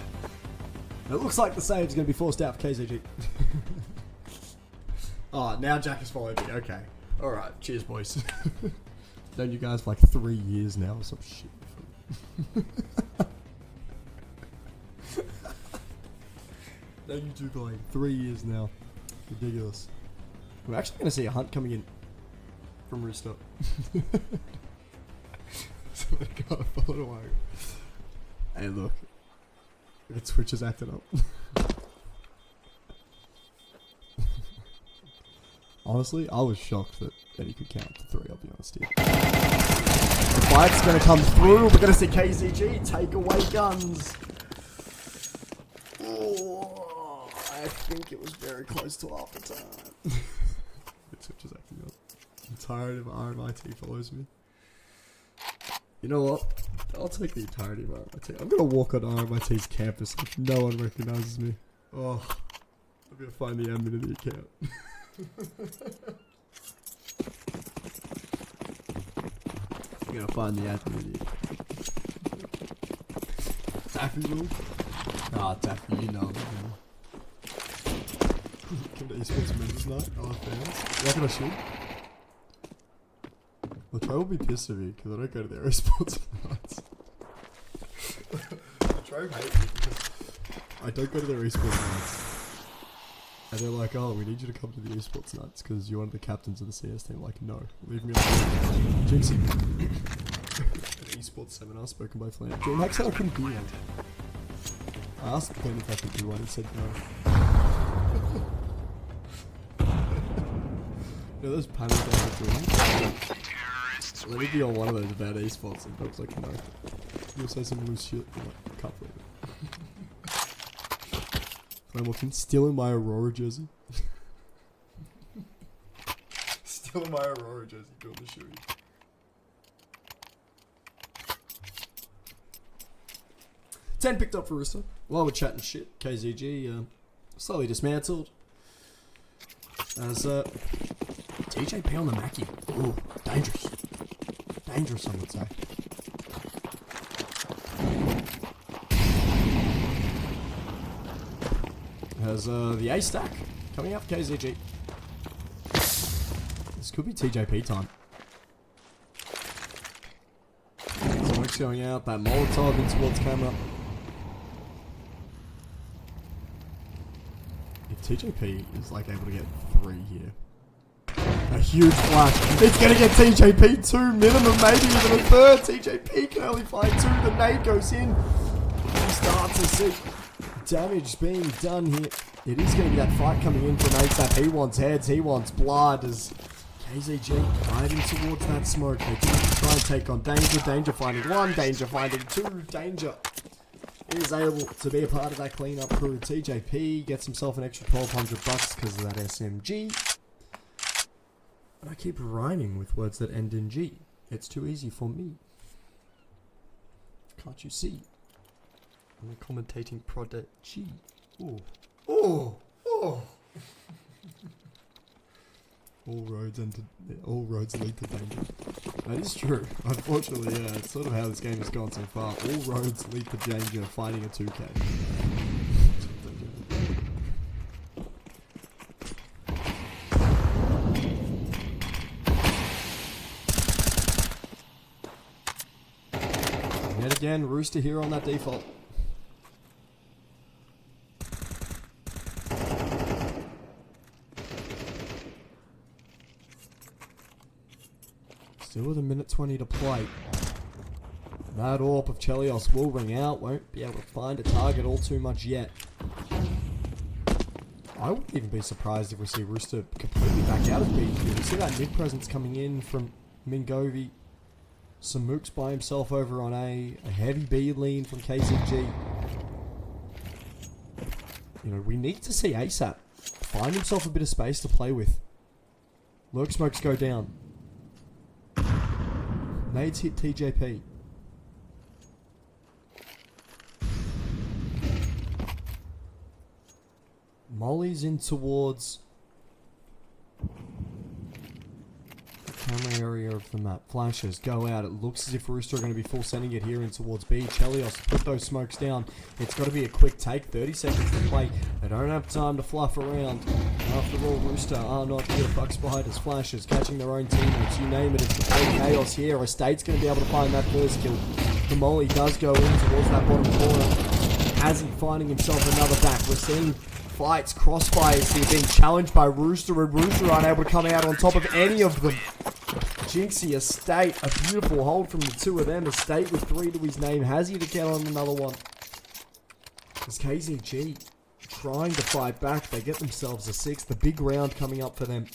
It looks like the save's going to be forced out for KZG. Oh, now Jack is following me. Okay. Alright. Cheers, boys. Known you guys for like 3 years now or some shit. Known you two for like 3 years now. Ridiculous. We're actually going to see a hunt coming in from Rooster. So I gotta follow the wire. Hey, look. Twitch is acting up. Honestly, I was shocked that Eddie could count to 3, I'll be honest here. The fight's going to come through. We're going to see KZG take away guns. Oh, I think it was very close to half the time. Twitch is acting up. I'm tired of RMIT follows me. You know what? I'll take the entirety of RMIT. I'm going to walk on RMIT's campus if no one recognizes me. Oh, I'm going to find the admin of the account. I'm going to find the admin of the account. Taffy rule? Ah, Taffy, you know. Come to Esports Members Night. Oh, fans. You reckon I should? Latroy will be pissed at me because I don't go to their Esports nights. Latroy hate me because I don't go to their Esports nights. And they're like, oh, we need you to come to the Esports nights because you're one of the captains of the CS team. Like, no, leave me alone. Jinxie. An Esports seminar spoken by Flan. Max said I couldn't do one. I asked Flan if I could do one, he said no. You know those panels that I'm doing? Let me be on one of those about esports, and Bob's like, no. You'll say some loose shit. I'm like, I can't believe it. I'm looking, still in my Aurora jersey. Still in my Aurora jersey, doing the shooting. Ten picked up for Rooster. While we're chatting shit, KZG slowly dismantled. As TJP on the Mackie. Ooh, dangerous. Dangerous, I would say. Has the A stack coming up, KZG. This could be TJP time. So smokes going out. That Molotov in towards camera. If TJP is like able to get 3 here. A huge flash. It's going to get TJP 2 minimum, maybe even a third. TJP can only find 2. The nade goes in. We start to see damage being done here. It is going to be that fight coming in from ASAP. He wants heads. He wants blood as KZG riding towards that smoke. They try and take on Danger. Danger finding 1. Danger finding 2. Danger is able to be a part of that cleanup crew. TJP gets himself an extra $1,200 because of that SMG. And I keep rhyming with words that end in G. It's too easy for me. Can't you see? I'm a commentating prodigy. Ooh. Ooh. Ooh. All roads lead to danger. That is true. Unfortunately, yeah, it's sort of how this game has gone so far. All roads lead to danger fighting a 2K. Yet again, Rooster here on that default. Still with a minute 20 to play. That AWP of Chelios will ring out. Won't be able to find a target all too much yet. I wouldn't even be surprised if we see Rooster completely back out of B here. We see that mid presence coming in from Mingovi. Some mooks by himself over on A. A heavy B lean from KZG. You know, we need to see ASAP find himself a bit of space to play with. Lurk smokes go down. Nades hit TJP. Molly's in towards the camera area of the map. Flashes go out. It looks as if Rooster are going to be full sending it here in towards B. Chelios put those smokes down. It's got to be a quick take. 30 seconds to play. They don't have time to fluff around. After all, Rooster are not here. Fuck Spiders, Flashes, catching their own teammates. You name it, it's the whole chaos here. A State's going to be able to find that first kill. The Molly does go in towards that bottom corner. Hazzy finding himself another back. We're seeing fights, crossfires here being challenged by Rooster, and Rooster aren't able to come out on top of any of them. Jinxie, Estate, a beautiful hold from the two of them. Estate with 3 to his name. Hazzy to get on another one. It's KZG trying to fight back. They get themselves a 6. The big round coming up for them.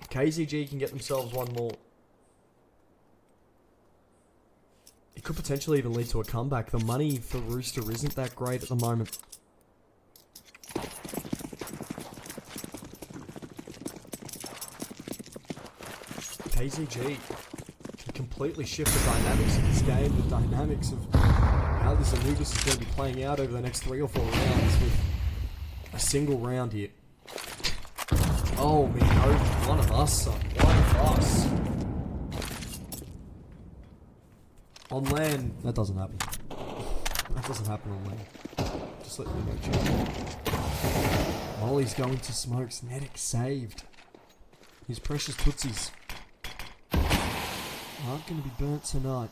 KZG can get themselves one more. It could potentially even lead to a comeback. The money for Rooster isn't that great at the moment. KZG can completely shift the dynamics of this game, the dynamics of how this Anubis is going to be playing out over the next 3 or 4 rounds with a single round here. Oh, me, no, one of us, son. One of us. On land, that doesn't happen. That doesn't happen on land. Just let me know, chat. Molly's going to smokes. Nedic saved. His precious tootsies aren't going to be burnt tonight.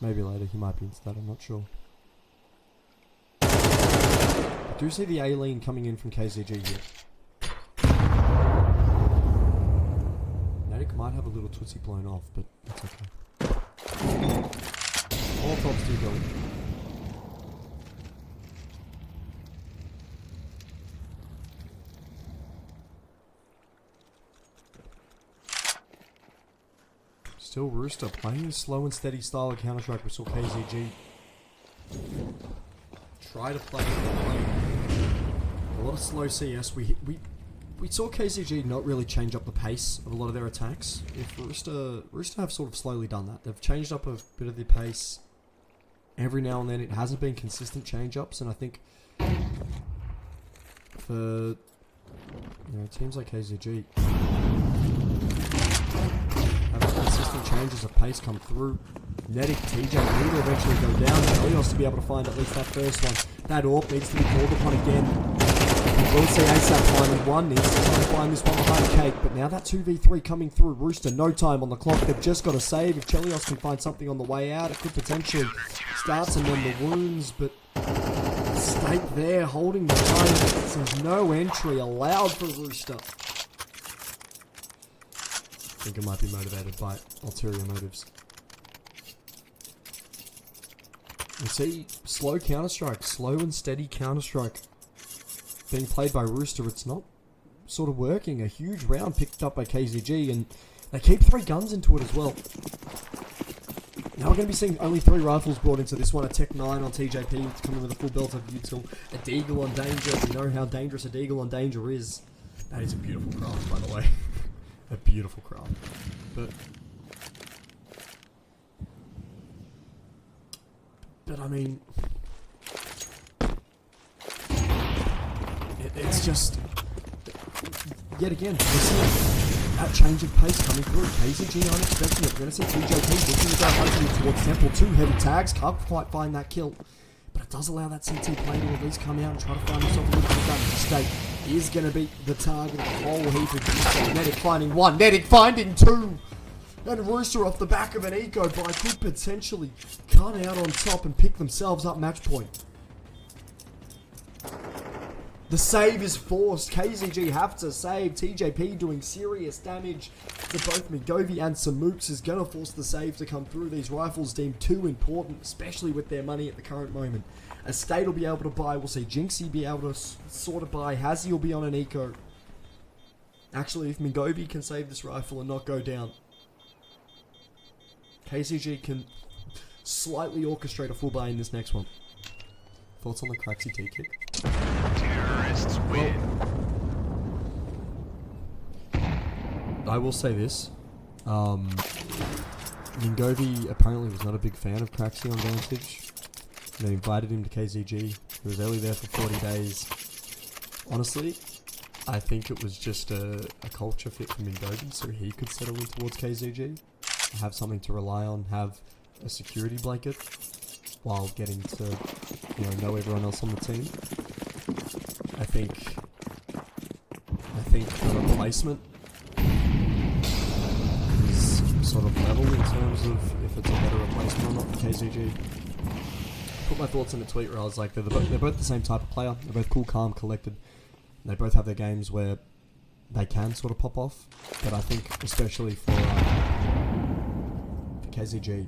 Maybe later, he might be into that, I'm not sure. I do see the A-lean coming in from KZG here. Nedic might have a little tootsie blown off, but that's okay. All tops do go. Still Rooster playing the slow and steady style of Counter-Strike. We saw KZG try to play a lot of slow CS. We saw KZG not really change up the pace of a lot of their attacks. If Rooster have sort of slowly done that. They've changed up a bit of their pace every now and then. It hasn't been consistent change-ups, and I think for teams like KZG, consistent changes of pace come through. Nedic, TJ need to eventually go down. Chelios to be able to find at least that first one. That AWP needs to be called upon again. We'll see ASAP finding one. Needs to try and find this one behind Cake. But now that 2v3 coming through. Rooster, no time on the clock. They've just got to save. If Chelios can find something on the way out, it could potentially start some on the wounds. But State there holding the line. There's no entry allowed for Rooster. I think it might be motivated by ulterior motives. We see slow Counter-Strike, slow and steady Counter-Strike being played by Rooster. It's not sort of working. A huge round picked up by KZG, and they keep 3 guns into it as well. Now we're going to be seeing only 3 rifles brought into this one. A Tech 9 on TJP, it's coming with a full belt of util. A Deagle on Danger. We know how dangerous a Deagle on Danger is. That is a beautiful craft, by the way. A beautiful craft. But I mean, it's just, yet again, we're seeing that change of pace coming through. KZG aren't expecting it. We're going to see TJP looking to go hunting towards Temple. 2 heavy tags, can't quite find that kill. But it does allow that CT player to at least come out and try to find himself a little bit of damage. State is going to be the target of the whole heap of juice. Nedic finding 1, Nedic finding 2. And Rooster off the back of an eco buy could potentially come out on top and pick themselves up match point. The save is forced. KZG have to save. TJP doing serious damage to both Migovi and Samooks is going to force the save to come through. These rifles deemed too important, especially with their money at the current moment. Estate will be able to buy. We'll see Jinxie be able to sort of buy. Hazzy will be on an eco. Actually, if Migovi can save this rifle and not go down, KZG can slightly orchestrate a full buy in this next one. Thoughts on the Craxy T kick? Terrorists win. I will say this. Mingovi apparently was not a big fan of Craxy on Vantage. They invited him to KZG. He was only there for 40 days. Honestly, I think it was just a culture fit for Mingovi so he could settle in towards KZG. Have something to rely on, have a security blanket while getting to, know everyone else on the team. I think the replacement is sort of level in terms of if it's a better replacement or not for KZG. I put my thoughts in a tweet where I was like, they're both the same type of player. They're both cool, calm, collected. They both have their games where they can sort of pop off. But I think especially for KZG,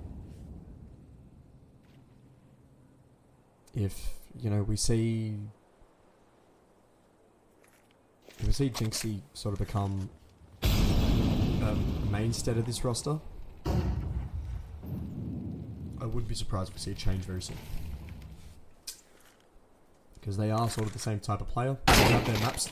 if we see Jinxie sort of become a mainstay of this roster, I wouldn't be surprised if we see a change very soon. Because they are sort of the same type of player. They have their maps.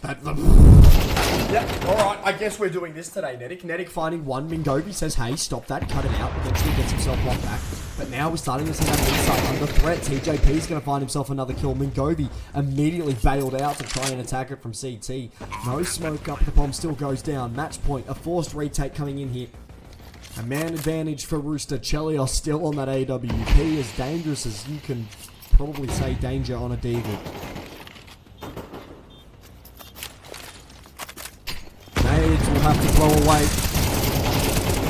Yep, alright, I guess we're doing this today, Nedic. Nedic finding 1. Mingovi says, hey, stop that, cut it out. Eventually gets himself blocked back. But now we're starting to see that inside under threat. TJP is going to find himself another kill. Mingovi immediately bailed out to try and attack it from CT. No smoke up, the bomb still goes down. Match point, a forced retake coming in here. A man advantage for Rooster. Chelios still on that AWP, as dangerous as you can probably say danger on a Deagle. Nades will have to throw away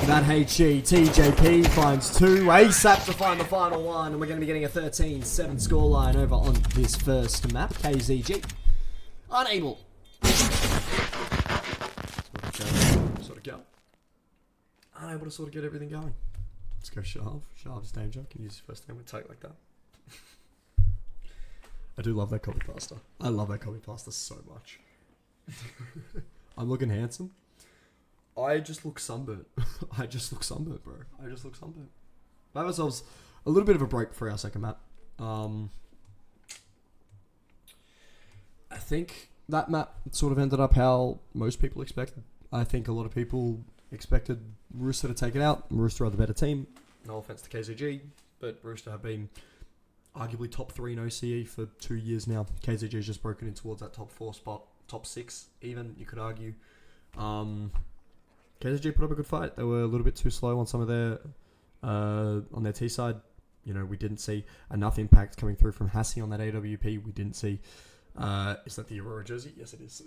that HE. TJP finds 2. ASAP to find the final one. And we're going to be getting a 13-7 scoreline over on this first map. KZG unable. Sort of go. Unable to sort of get everything going. Let's go Shav. Shav's danger. Can use his first name with take like that. I do love that copy pasta. I love that copy pasta so much. I'm looking handsome. I just look sunburnt. I just look sunburnt, bro. I just look sunburnt. We have ourselves a little bit of a break for our second map. I think that map sort of ended up how most people expected. I think a lot of people expected Rooster to take it out. Rooster are the better team. No offense to KZG, but Rooster have been arguably top 3 in OCE for 2 years now. KZG has just broken in towards that top 4 spot. Top 6 even, you could argue. KZG put up a good fight. They were a little bit too slow on some of their on their T side. We didn't see enough impact coming through from Hassie on that AWP. We didn't see Is that the Aurora jersey? Yes, it is.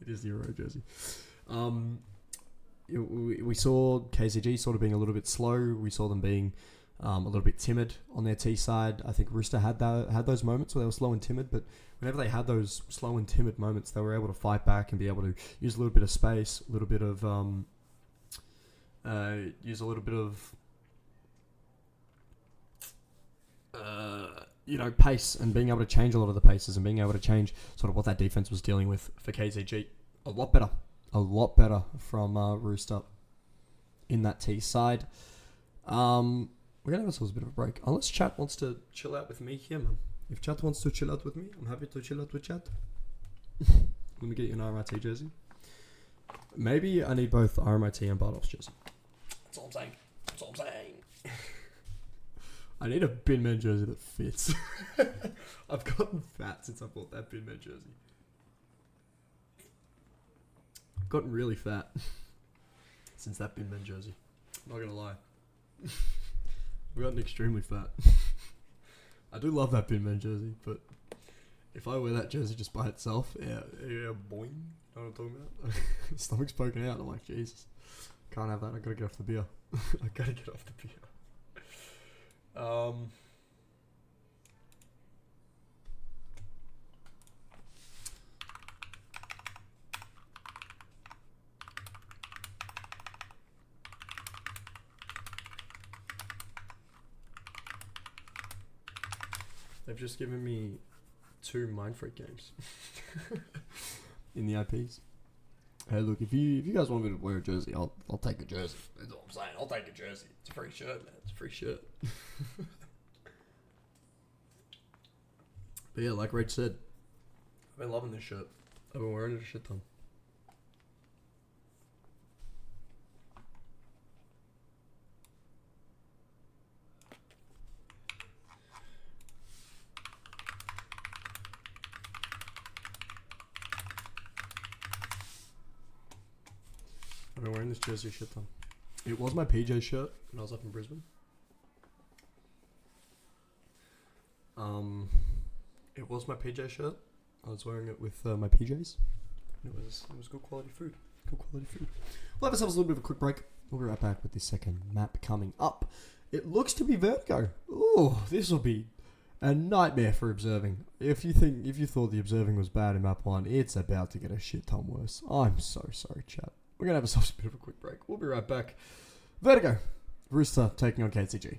It is the Aurora jersey. We saw KZG sort of being a little bit slow. We saw them being a little bit timid on their T side. I think Rooster had those moments where they were slow and timid, but whenever they had those slow and timid moments, they were able to fight back and be able to use a little bit of space, a little bit of pace, and being able to change a lot of the paces and being able to change sort of what that defense was dealing with for KZG. A lot better from Rooster in that T side. We're going to have ourselves a bit of a break. Unless chat wants to chill out with me here, man. If chat wants to chill out with me, I'm happy to chill out with chat. Let me get you an RMIT jersey. Maybe I need both RMIT and Bardoff's jersey. That's all I'm saying. I need a Binman jersey that fits. I've gotten fat since I bought that Binman jersey. I've gotten really fat since that Binman jersey. I'm not gonna lie. I've gotten extremely fat. I do love that Binman jersey, but if I wear that jersey just by itself, yeah, boing. Know what I'm talking about? Stomach's poking out. I'm like, Jesus, can't have that. I gotta get off the beer. They've just given me 2 Mind Freak games in the IPs. Hey, look, if you guys want me to wear a jersey, I'll take a jersey. That's all I'm saying. I'll take a jersey. It's a free shirt, man. It's a free shirt. But yeah, like Rach said, I've been loving this shirt. I've been wearing it a shit ton. I've been wearing this jersey a shit ton. It was my PJ shirt when I was up in Brisbane. It was my PJ shirt. I was wearing it with my PJs. It was good quality food. We'll have ourselves a little bit of a quick break. We'll be right back with the second map coming up. It looks to be Vertigo. Ooh, this will be a nightmare for observing. If you thought the observing was bad in map 1, it's about to get a shit ton worse. I'm so sorry, chat. We're going to have ourselves a bit of a quick break. We'll be right back. Vertigo. Rooster taking on KZG.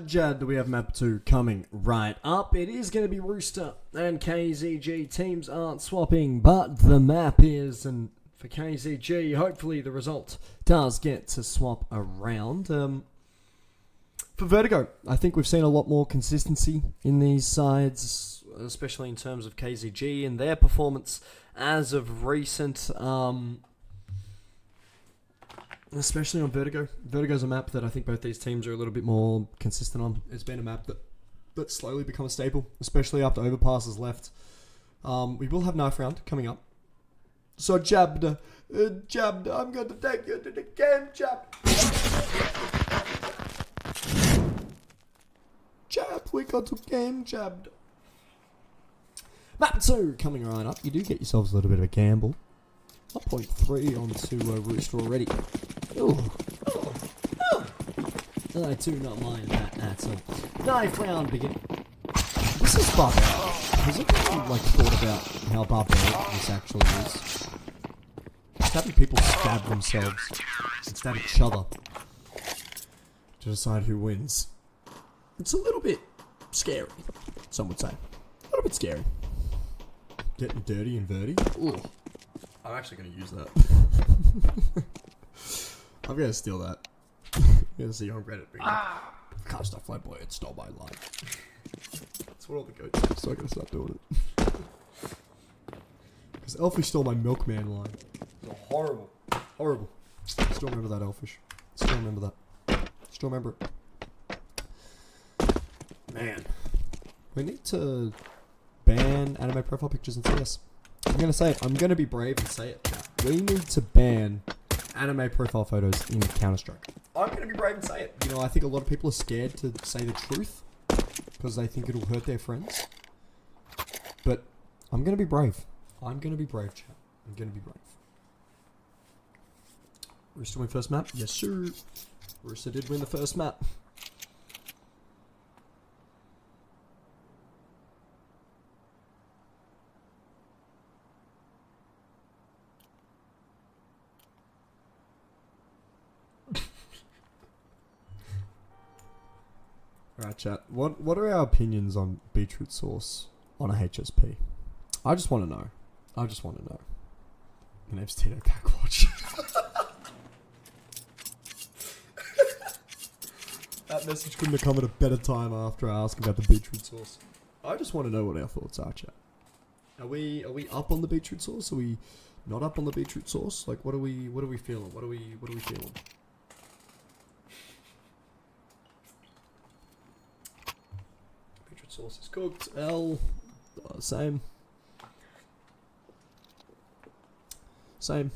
Jad, we have map 2 coming right up. It is going to be Rooster and KZG. Teams aren't swapping, but the map is. And for KZG, hopefully the result does get to swap around. For Vertigo, I think we've seen a lot more consistency in these sides, especially in terms of KZG and their performance as of recent. Especially on Vertigo. Vertigo's a map that I think both these teams are a little bit more consistent on. It's been a map that's slowly become a staple, especially after Overpass has left. We will have knife round coming up. So jabbed, I'm going to take you to the game, jabbed. Jab, we got to game, jabbed. Map 2 coming right up. You do get yourselves a little bit of a gamble. 1.3 onto Rooster already. Ooh. I do not mind that at all. Knife round begin. This is barbaric. Has anyone thought about how barbaric this actually is? Just having people stab themselves and stab each other to decide who wins. It's a little bit scary, some would say. A little bit scary. Getting dirty and verty. Ooh. I'm actually going to use that. I'm going to steal that. I'm going to see on Reddit. Can't stop Flyboy, it stole my life. That's what all the goats say, so I got to start doing it. Because Elfish stole my milkman line. It was horrible. Horrible. Still remember that, Elfish. Still remember that. Still remember it. Man. We need to ban anime profile pictures in CS. I'm going to say it. I'm going to be brave and say it. We need to ban anime profile photos in Counter-Strike. I'm going to be brave and say it. You know, I think a lot of people are scared to say the truth because they think it'll hurt their friends. But I'm going to be brave. I'm going to be brave, chat. I'm going to be brave. Rooster win first map? Yes, sir. Rooster did win the first map. Alright, chat. What are our opinions on beetroot sauce on a HSP? I just want to know. I just want to know. My name's Tito Cackwatch. That message couldn't have come at a better time after I asked about the beetroot sauce. I just want to know what our thoughts are, chat. Are we up on the beetroot sauce? Are we not up on the beetroot sauce? Like, what are we feeling? What are we feeling? Sauce is cooked. L, same. Same.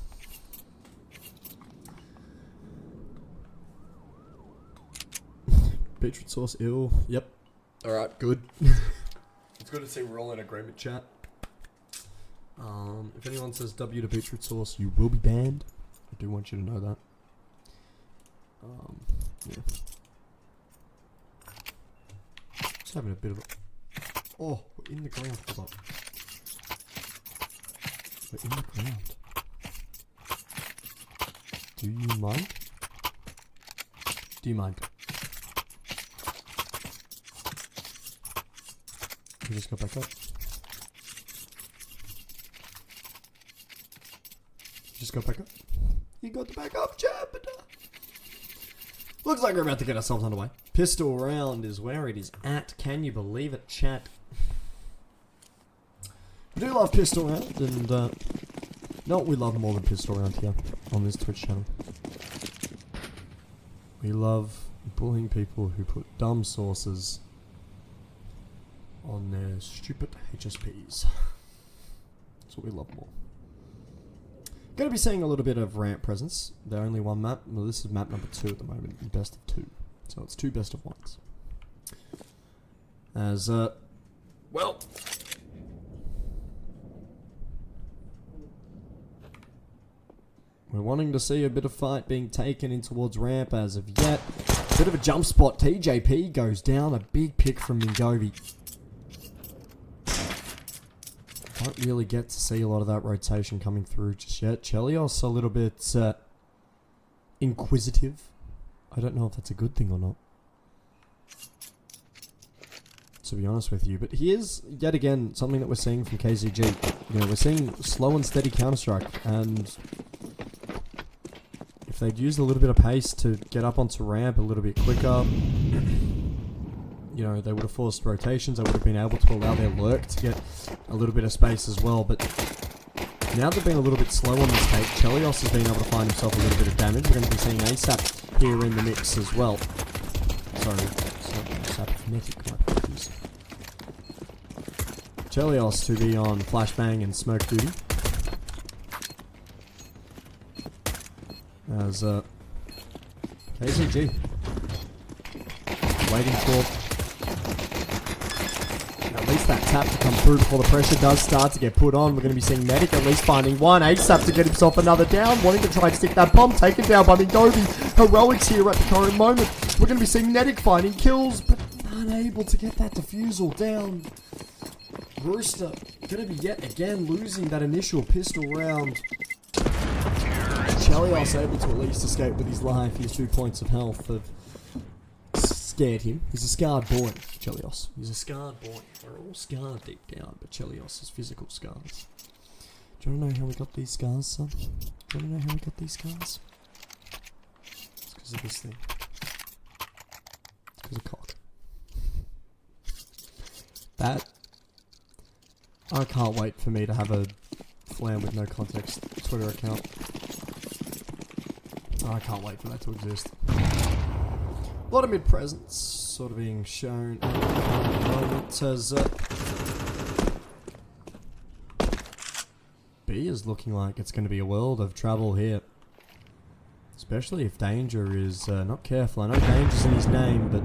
Beetroot sauce, ill. Yep. Alright, good. It's good to see we're all in agreement, chat. If anyone says W to beetroot sauce, you will be banned. I do want you to know that. Yeah. Just having a bit of a... Oh, we're in the ground. Hold up. We're in the ground. Do you mind? Do you mind? You just go back up. Just go back up. You got to back up, chap. Looks like we're about to get ourselves underway. Pistol round is where it is at. Can you believe it, chat? We do love pistol round, and no, we love more than pistol round here on this Twitch channel. We love bullying people who put dumb sources on their stupid HSPs. That's what we love more. Going to be seeing a little bit of ramp presence. They're only one map. Well, this is map number 2 at the moment, in best of 2. So it's 2 best of 1s. As, well... We're wanting to see a bit of fight being taken in towards ramp as of yet. Bit of a jump spot. TJP goes down. A big pick from Mingovi. Don't really get to see a lot of that rotation coming through just yet. Chelios a little bit inquisitive. I don't know if that's a good thing or not. to be honest with you. But here's, yet again, something that we're seeing from KZG. You know, we're seeing slow and steady Counter-Strike, and if they'd used a little bit of pace to get up onto ramp a little bit quicker, you know, they would have forced rotations, they would have been able to allow their lurk to get a little bit of space as well. But now they've been a little bit slow on this take. Chelios has been able to find himself a little bit of damage. We're going to be seeing ASAP here in the mix as well. Sorry, it's not ASAP, Kinetic, my apologies. Chelios to be on flashbang and smoke duty. As KZG waiting for at least that tap to come through before the pressure does start to get put on. We're going to be seeing Medic at least finding one ASAP to get himself another down, wanting to try and stick that bomb, taken down by Anubis. Heroics here at the current moment. We're going to be seeing Medic finding kills, but unable to get that defusal down. Rooster going to be yet again losing that initial pistol round. Chelios able to at least escape with his life. His 2 points of health have scared him. He's a scarred boy, Chelios. He's a scarred boy. We're all scarred deep down, but Chelios has physical scars. Do you want to know how we got these scars, son? Do you want to know how we got these scars? It's because of this thing. It's because of cock. That... I can't wait for me to have a Flam with no context Twitter account. I can't wait for that to exist. A lot of mid-presence sort of being shown at the moment as B is looking like it's going to be a world of trouble here. Especially if Danger is not careful. I know Danger's in his name, but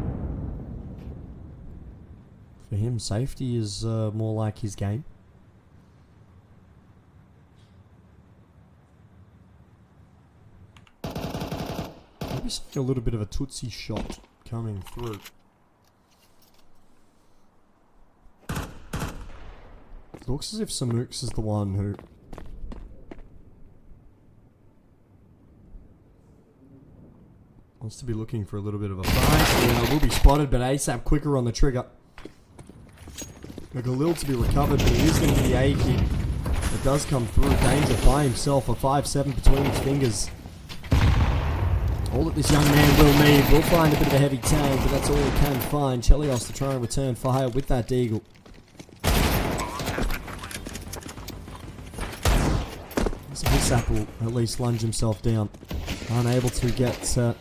for him, safety is more like his game. Maybe seeing a little bit of a Tootsie shot coming through. It looks as if Samooks is the one who wants to be looking for a little bit of a fight. Yeah, will be spotted, but ASAP quicker on the trigger. Galil to be recovered, but he is going to be the A kid. It does come through. Danger by himself, a 5-7 between his fingers. All that this young man will need. Will find a bit of a heavy tag, but that's all he can find. Chelios to try and return fire with that deagle. So ASAP will at least lunge himself down. Unable to get the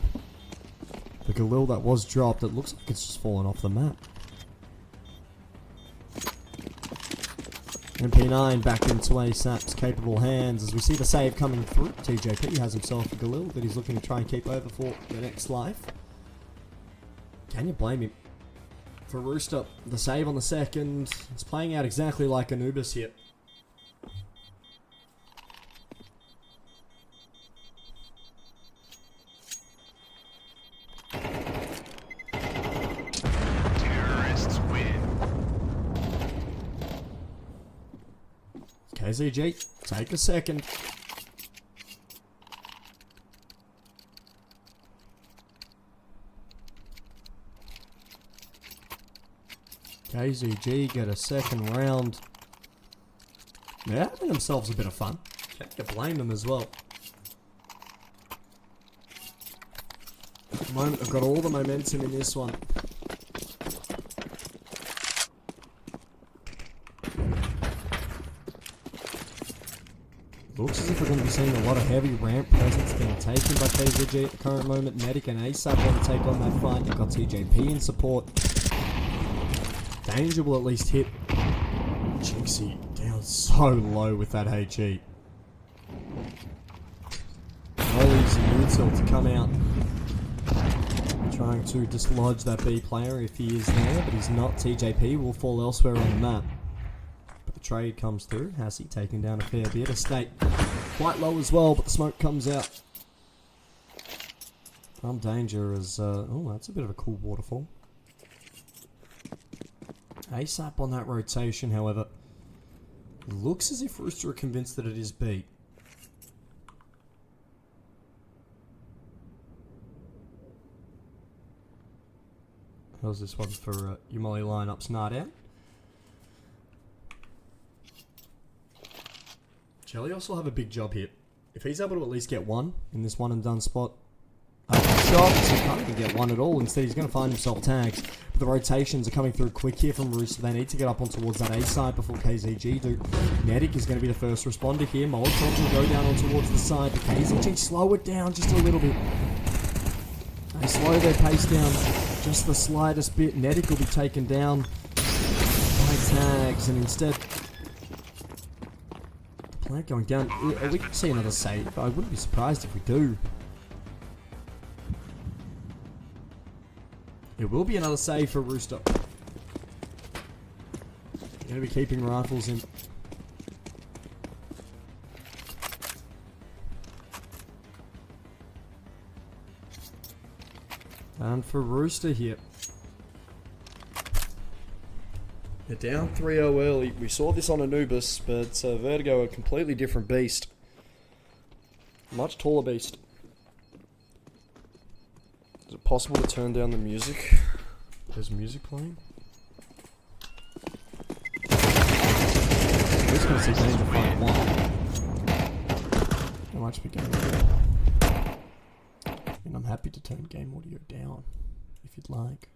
Galil that was dropped. It looks like it's just fallen off the map. MP9 back into ASAP's capable hands as we see the save coming through. TJP has himself a Galil that he's looking to try and keep over for the next life. Can you blame him? For Rooster, the save on the second. It's playing out exactly like Anubis here. KZG, take a second. KZG get a second round. They're having themselves a bit of fun. Can't blame them as well. At the moment, they've got all the momentum in this one. Looks as if we're going to be seeing a lot of heavy ramp presence being taken by KZG at the current moment. Medic and ASAP want to take on that fight. You've got TJP in support. Danger will at least hit. Jinxie down so low with that HE. Ollie's Util to come out. Trying to dislodge that B player if he is there, but he's not. TJP will fall elsewhere on the map. Trade comes through. Hassie taking down a fair bit. Estate quite low as well, but the smoke comes out. Danger is... oh, that's a bit of a cool waterfall. ASAP on that rotation, however. Looks as if Rooster are convinced that it is B. How's this one for your Molly lineups? Not out. Chelios will have a big job here. If he's able to at least get one in this one and done spot. Shots, he can't even get one at all. Instead, he's going to find himself tags. But the rotations are coming through quick here from Rooster. They need to get up on towards that A side before KZG do. Netic is going to be the first responder here. Molotov will go down on towards the side. But KZG slow it down just a little bit. They slow their pace down just the slightest bit. Netic will be taken down by tags. And instead, the plant going down. We could see another save. I wouldn't be surprised if we do. It will be another save for Rooster. Going to be keeping rifles in. And for Rooster here. They're down 3-0 early. We saw this on Anubis, but Vertigo, a completely different beast. Much taller beast. Is it possible to turn down the music? There's music playing. I'm just going to see Danger fight one. How much we game audio? And I'm happy to turn game audio down if you'd like.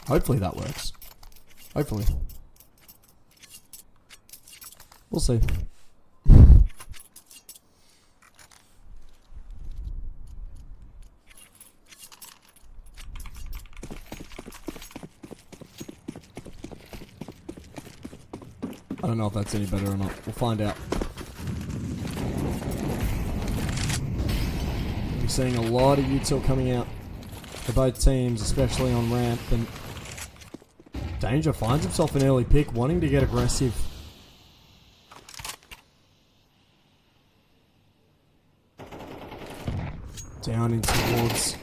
Hopefully that works. Hopefully. We'll see. I don't know if that's any better or not. We'll find out. We're seeing a lot of util coming out for both teams, especially on ramp. And Danger finds himself an early pick, wanting to get aggressive. Down in towards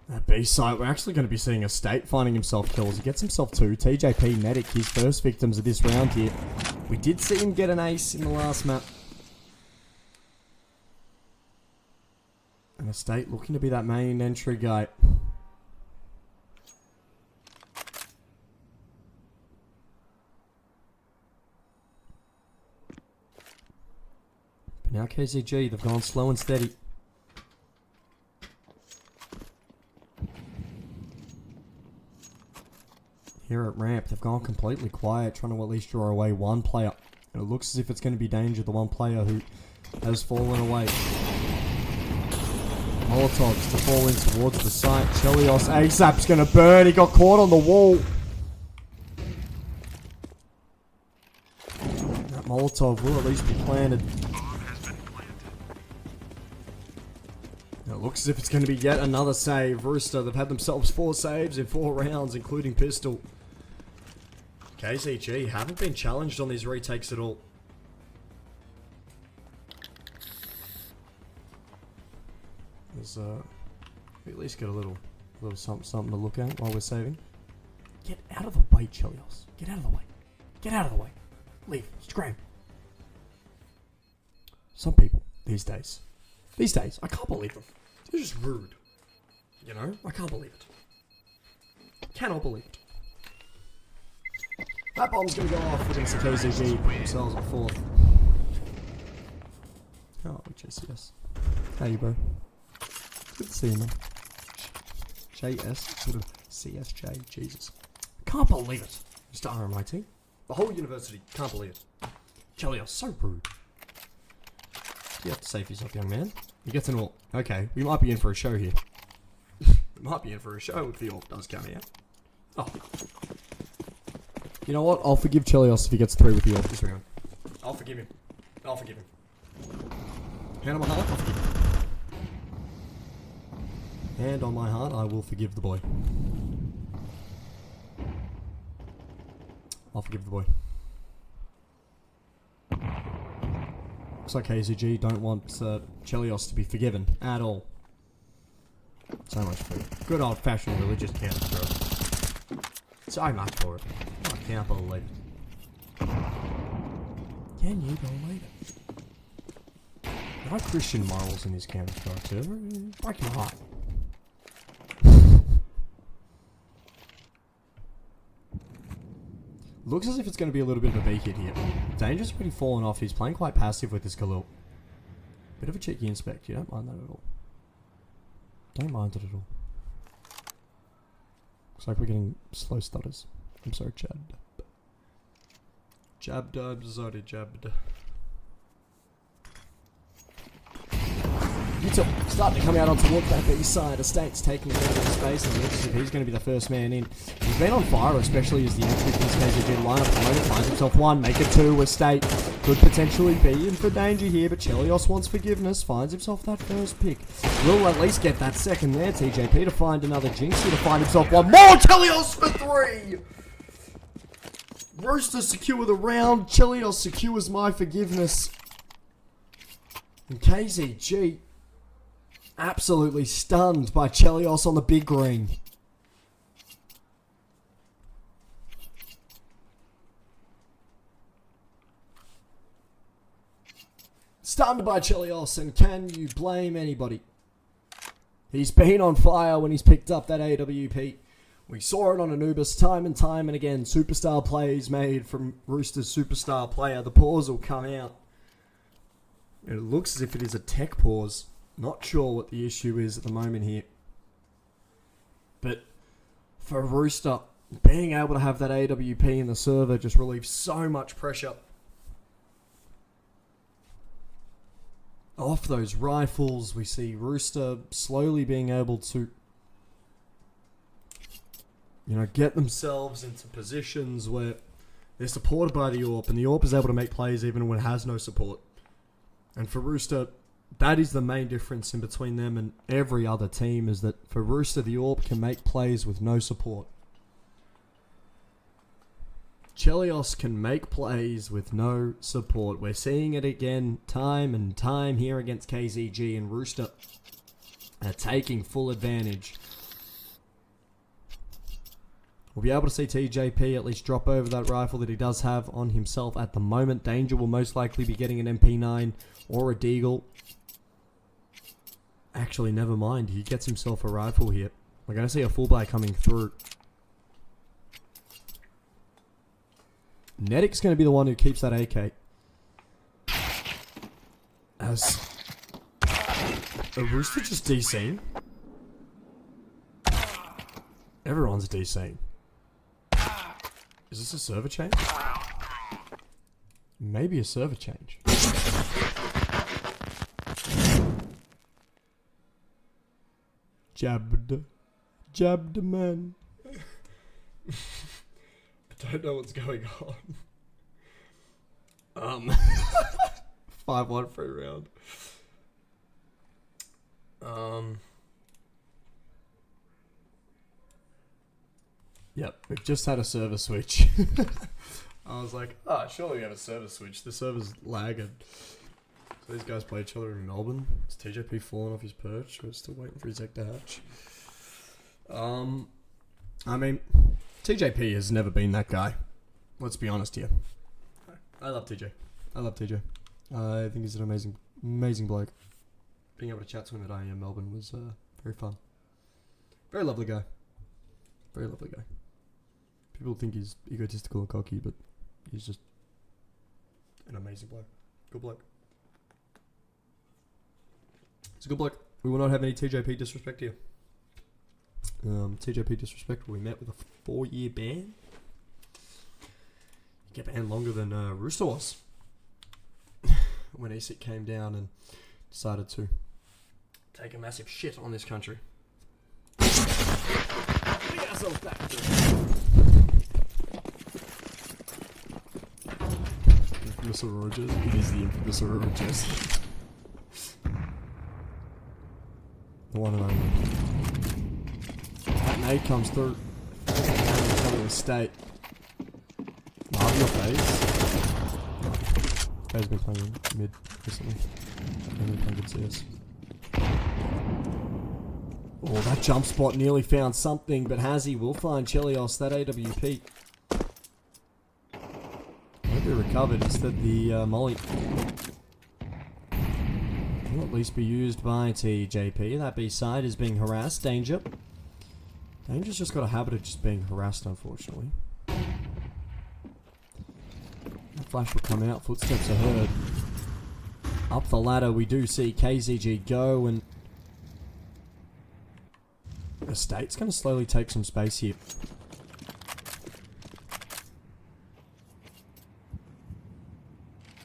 that B site. We're actually going to be seeing a State finding himself kills. He gets himself two. TJP Netic, his first victims of this round here. We did see him get an ace in the last map. And a State looking to be that main entry guy. But now KZG, they've gone slow and steady. Here at ramp, they've gone completely quiet, trying to at least draw away one player. And it looks as if it's going to be Danger, the one player who has fallen away. Molotovs to fall in towards the site. Chelios ASAP's going to burn. He got caught on the wall. That Molotov will at least be planted. It looks as if it's going to be yet another save. Rooster, they've had themselves 4 saves in 4 rounds, including pistol. KZG haven't been challenged on these retakes at all. There's we at least get a little something to look at while we're saving. Get out of the way, Chelios. Get out of the way. Get out of the way. Leave. Scram. Some people these days, I can't believe them. They're just rude. You know, I can't believe it. Cannot believe it. That bomb's gonna go off against the KZG themselves at 4th. Oh, JCS. How you, bro? Good to see you, man. JS, sort of CSJ, Jesus. Can't believe it. Mr. RMIT. The whole university can't believe it. Chelios, so rude. You have to save yourself, young man. You get an ult. Okay, we might be in for a show here. We might be in for a show if the ult does come out. Oh. You know what? I'll forgive Chelios if he gets 3 with the ult this round. I'll forgive him. I'll forgive him. Hand on my heart, I'll forgive him. Hand on my heart, I will forgive the boy. I'll forgive the boy. Looks like KZG don't want Chelios to be forgiven at all. So much for it. Good old-fashioned religious counter throw. So much for it. I can't believe it. Can you believe it? There are Christian morals in this Counter-Strike server. Break my heart. Looks as if it's going to be a little bit of a B hit here. Danger's pretty fallen off. He's playing quite passive with this Galil. Bit of a cheeky inspect. You don't mind that at all. Don't mind it at all. Looks like we're getting slow stutters. I'm sorry, Chad. Jabbed, sorry, jabbed. Utah starting to come out on towards that B side. Estate's taking a bit of space, and looks as if he's going to be the first man in. He's been on fire, especially as the entry from KZG lineup. Opponent finds himself one, make it two. Estate could potentially be in for danger here, but Chelios wants forgiveness, finds himself that first pick. Will at least get that second there. TJP to find another Jinx here to find himself one more. Chelios for three! Rooster secure the round. Chelios secures my forgiveness. And KZG absolutely stunned by Chelios on the big green. Stunned by Chelios, and can you blame anybody? He's been on fire when he's picked up that AWP. We saw it on Anubis time and time and again. Superstar plays made from Rooster's superstar player. The pause will come out. It looks as if it is a tech pause. Not sure what the issue is at the moment here. But for Rooster, being able to have that AWP in the server just relieves so much pressure off those rifles. We see Rooster slowly being able to, get themselves into positions where they're supported by the AWP, and the AWP is able to make plays even when it has no support. And for Rooster, that is the main difference in between them and every other team, is that for Rooster, the AWP can make plays with no support. Chelios can make plays with no support. We're seeing it again time and time here against KZG, and Rooster are taking full advantage. We'll be able to see TJP at least drop over that rifle that he does have on himself at the moment. Danger will most likely be getting an MP9 or a Deagle. Actually, never mind. He gets himself a rifle here. We're going to see a full buy coming through. Nedic's going to be the one who keeps that AK. As a Rooster just DCing. Everyone's DCing. Is this a server change? Maybe a server change. Jabbed man. I don't know what's going on. 5-1 free round. Yep, we've just had a server switch. I was like, surely we have a server switch. The server's lagging. So these guys play each other in Melbourne. It's TJP falling off his perch. We're still waiting for his deck to hatch. I mean, TJP has never been that guy. Let's be honest here. I love TJ. I think he's an amazing bloke. Being able to chat to him at IEM Melbourne was very fun. Very lovely guy. People think he's egotistical and cocky, but he's just an amazing bloke. Good bloke. It's a good bloke. We will not have any TJP disrespect here. TJP disrespect will be met with a 4-year ban. You get banned longer than Rooster was. When ESL came down and decided to take a massive shit on this country. We get ourselves back to Infamous Aurora. It is the infamous Aurora. The one and only. That nade comes through. Coming with state. Love your face. Guy's been playing mid recently. Only playing good CS. Oh, that jump spot nearly found something, but Hazzy will find Chelios, that AWP. Won't be recovered, instead the molly will at least be used by TJP. That B side is being harassed. Danger's just got a habit of just being harassed, unfortunately. Flash will come out. Footsteps are heard. Up the ladder, we do see KZG go, and the State's going to slowly take some space here.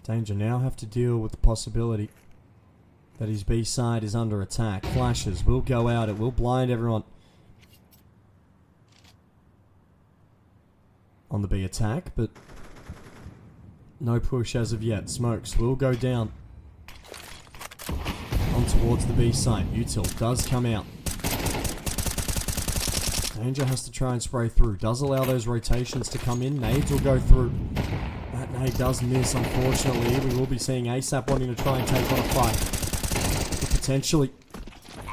Danger now have to deal with the possibility that his B side is under attack. Flashes will go out. It will blind everyone on the B attack, but no push as of yet. Smokes will go down on towards the B side. Util does come out. Danger has to try and spray through. Does allow those rotations to come in. Nades will go through. That nade does miss, unfortunately. We will be seeing ASAP wanting to try and take on a fight. Could potentially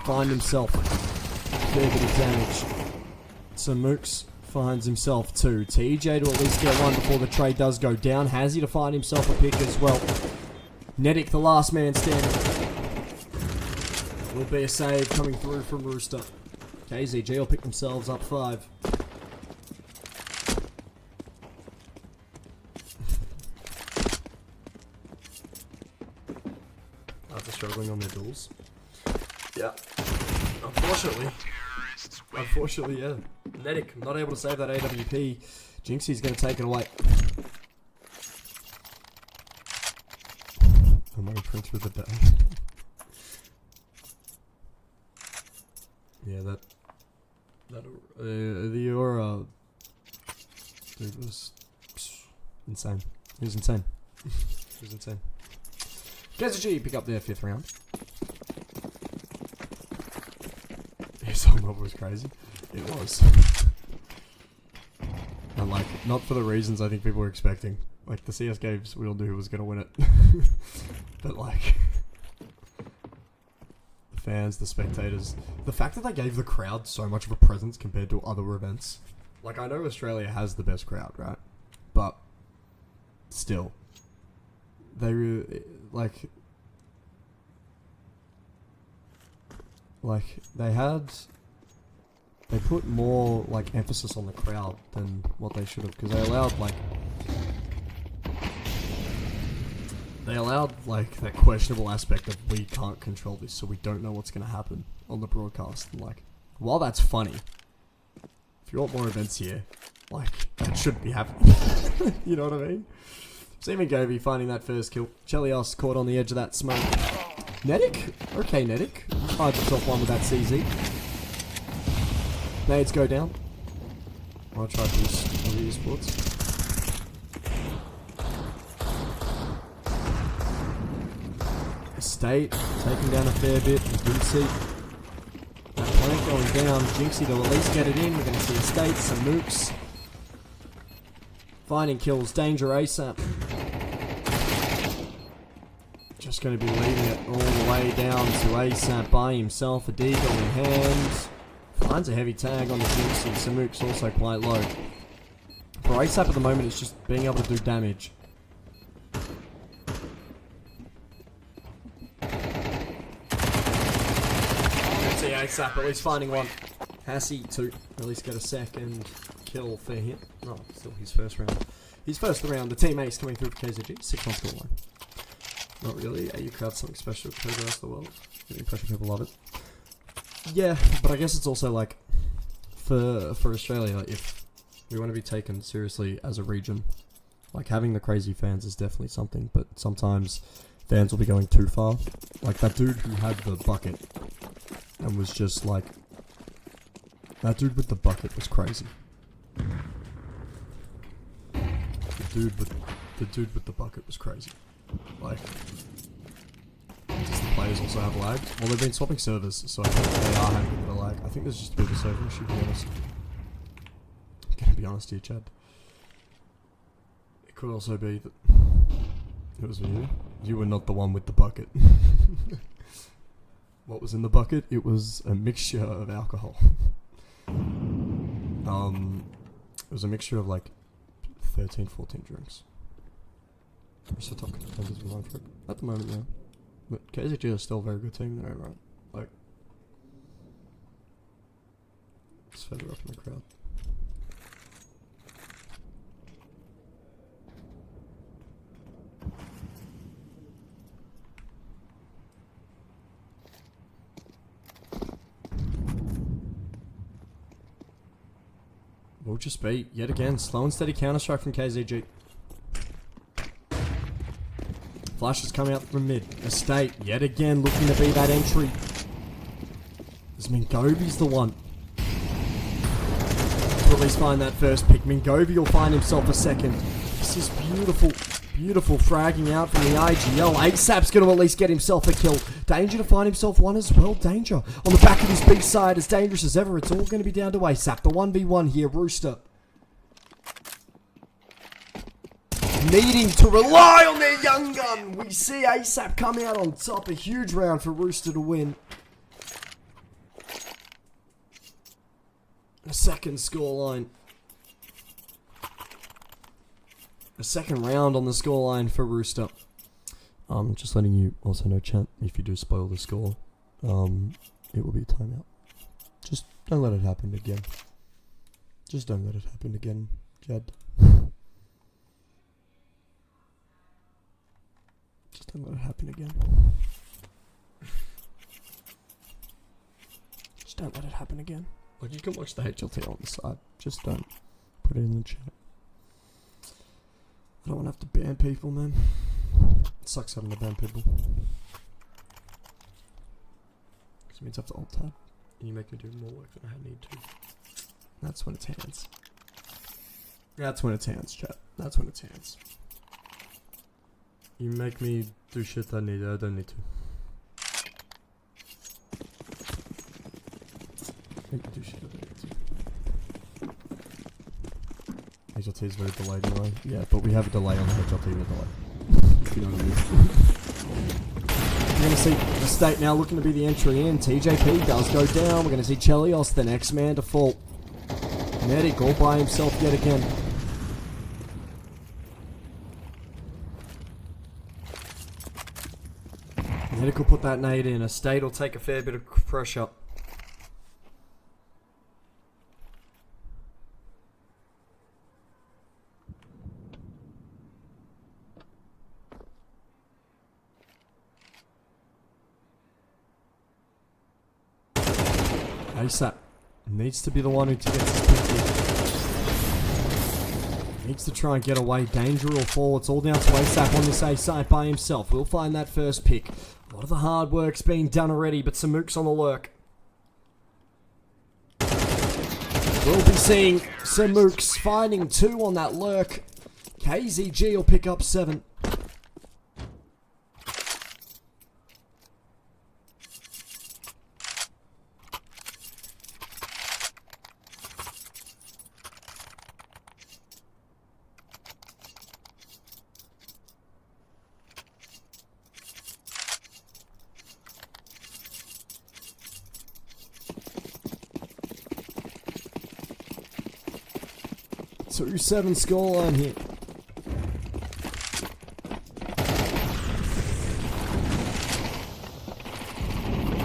find himself a fair bit of damage. So Mooks finds himself two. TJ to at least get one before the trade does go down. Has he to find himself a pick as well. Nedic, the last man standing. Will be a save coming through from Rooster. KZG will pick themselves up 5. After struggling on their duels. Yeah. Unfortunately, yeah. Nedic not able to save that AWP. Jinxie's going to take it away. I'm going to print through the day. Yeah, the aura, dude, was insane. He was insane. He was insane. KZG pick up their 5th round. ESL mob was crazy. It was. And like, not for the reasons I think people were expecting. Like, the CS games, we all knew who was going to win it. But like, the fans, the spectators, the fact that they gave the crowd so much of a presence compared to other events. Like, I know Australia has the best crowd, right? But still, they really, like they put more like emphasis on the crowd than what they should have, because they allowed that questionable aspect of we can't control this, so we don't know what's going to happen on the broadcast. And like, while that's funny, if you want more events here, like, that shouldn't be happening. You know what I mean? Seaman Govey finding that first kill. Chelios caught on the edge of that smoke. Nedic? Okay, Nedic. Finds himself one with that CZ. Nades go down. I'll try to use Esports. State taking down a fair bit. Jinxie. That plank going down. Jinxie to at least get it in. We're going to see a State, some mooks. Finding kills. Danger ASAP. Just going to be leaving it all the way down to ASAP by himself. A deagle in hand. Finds a heavy tag on the Jinxie. Samuk's also quite low. For ASAP at the moment, it's just being able to do damage. ASAP, at least finding one. Hassie to at least get a second kill for him. No, still his first round. His first round. The team ace coming through for KZG. 6-1 score line. Not really. AU crowd's something special to the rest of the world. The impression people love it. Yeah, but I guess it's also like for Australia, if we want to be taken seriously as a region, like having the crazy fans is definitely something. But sometimes fans will be going too far. Like that dude who had the bucket. And was just like, that dude with the bucket was crazy. The dude with the bucket was crazy. Like, does the players also have lag? Well, they've been swapping servers, so I think they are having a bit of lag. I think there's just a bit of a server issue, to be honest. I'm gonna be honest here, Chad. It could also be that it was you. You were not the one with the bucket. What was in the bucket? It was a mixture of alcohol. It was a mixture of like 13, 14 drinks. What's the top contenders we won for it? At the moment, yeah. But KZG is still a very good team there, right? Like, it's further up in the crowd. will just be, yet again, slow and steady counter-strike from KZG. Flash is coming out from mid. Estate, yet again, looking to be that entry. As Mingovi's the one to at least find that first pick. Mingovi will find himself a second. This is beautiful, beautiful fragging out from the IGL. ASAP's going to at least get himself a kill. Danger to find himself one as well. Danger on the back of his big side, as dangerous as ever. It's all going to be down to ASAP. The 1v1 here, Rooster. Needing to rely on their young gun. We see ASAP come out on top. A huge round for Rooster to win. A second scoreline. A second round on the scoreline for Rooster. Just letting you also know, chat, if you do spoil the score, it will be a timeout. Just don't let it happen again. Just don't let it happen again, Jed. Just don't let it happen again. Just don't let it happen again. Like, you can watch the HLT on the side. Just don't put it in the chat. I don't want to have to ban people, man. It sucks having to ban people. Because it means I have to alt tab. And you make me do more work than I need to. That's when it's hands. That's when it's hands, chat. That's when it's hands. You make me do shit I don't need to. Make me do shit I don't need to. HLT is very delayed anyway. Yeah, but we have a delay on the HLT with delay. If you know what I mean. We're going to see the state now looking to be the entry in. TJP does go down. We're going to see Chelios, the next man to fall. Medic all by himself yet again. Medic will put that nade in. Estate will take a fair bit of pressure. ASAP needs to be the one who gets his pick here. Needs to try and get away. Danger will fall. It's all down to ASAP on this A side by himself. We'll find that first pick. A lot of the hard work's been done already, but Samuk's on the lurk. We'll be seeing Samuk's finding 2 on that lurk. KZG will pick up 7. So 7 scoreline here.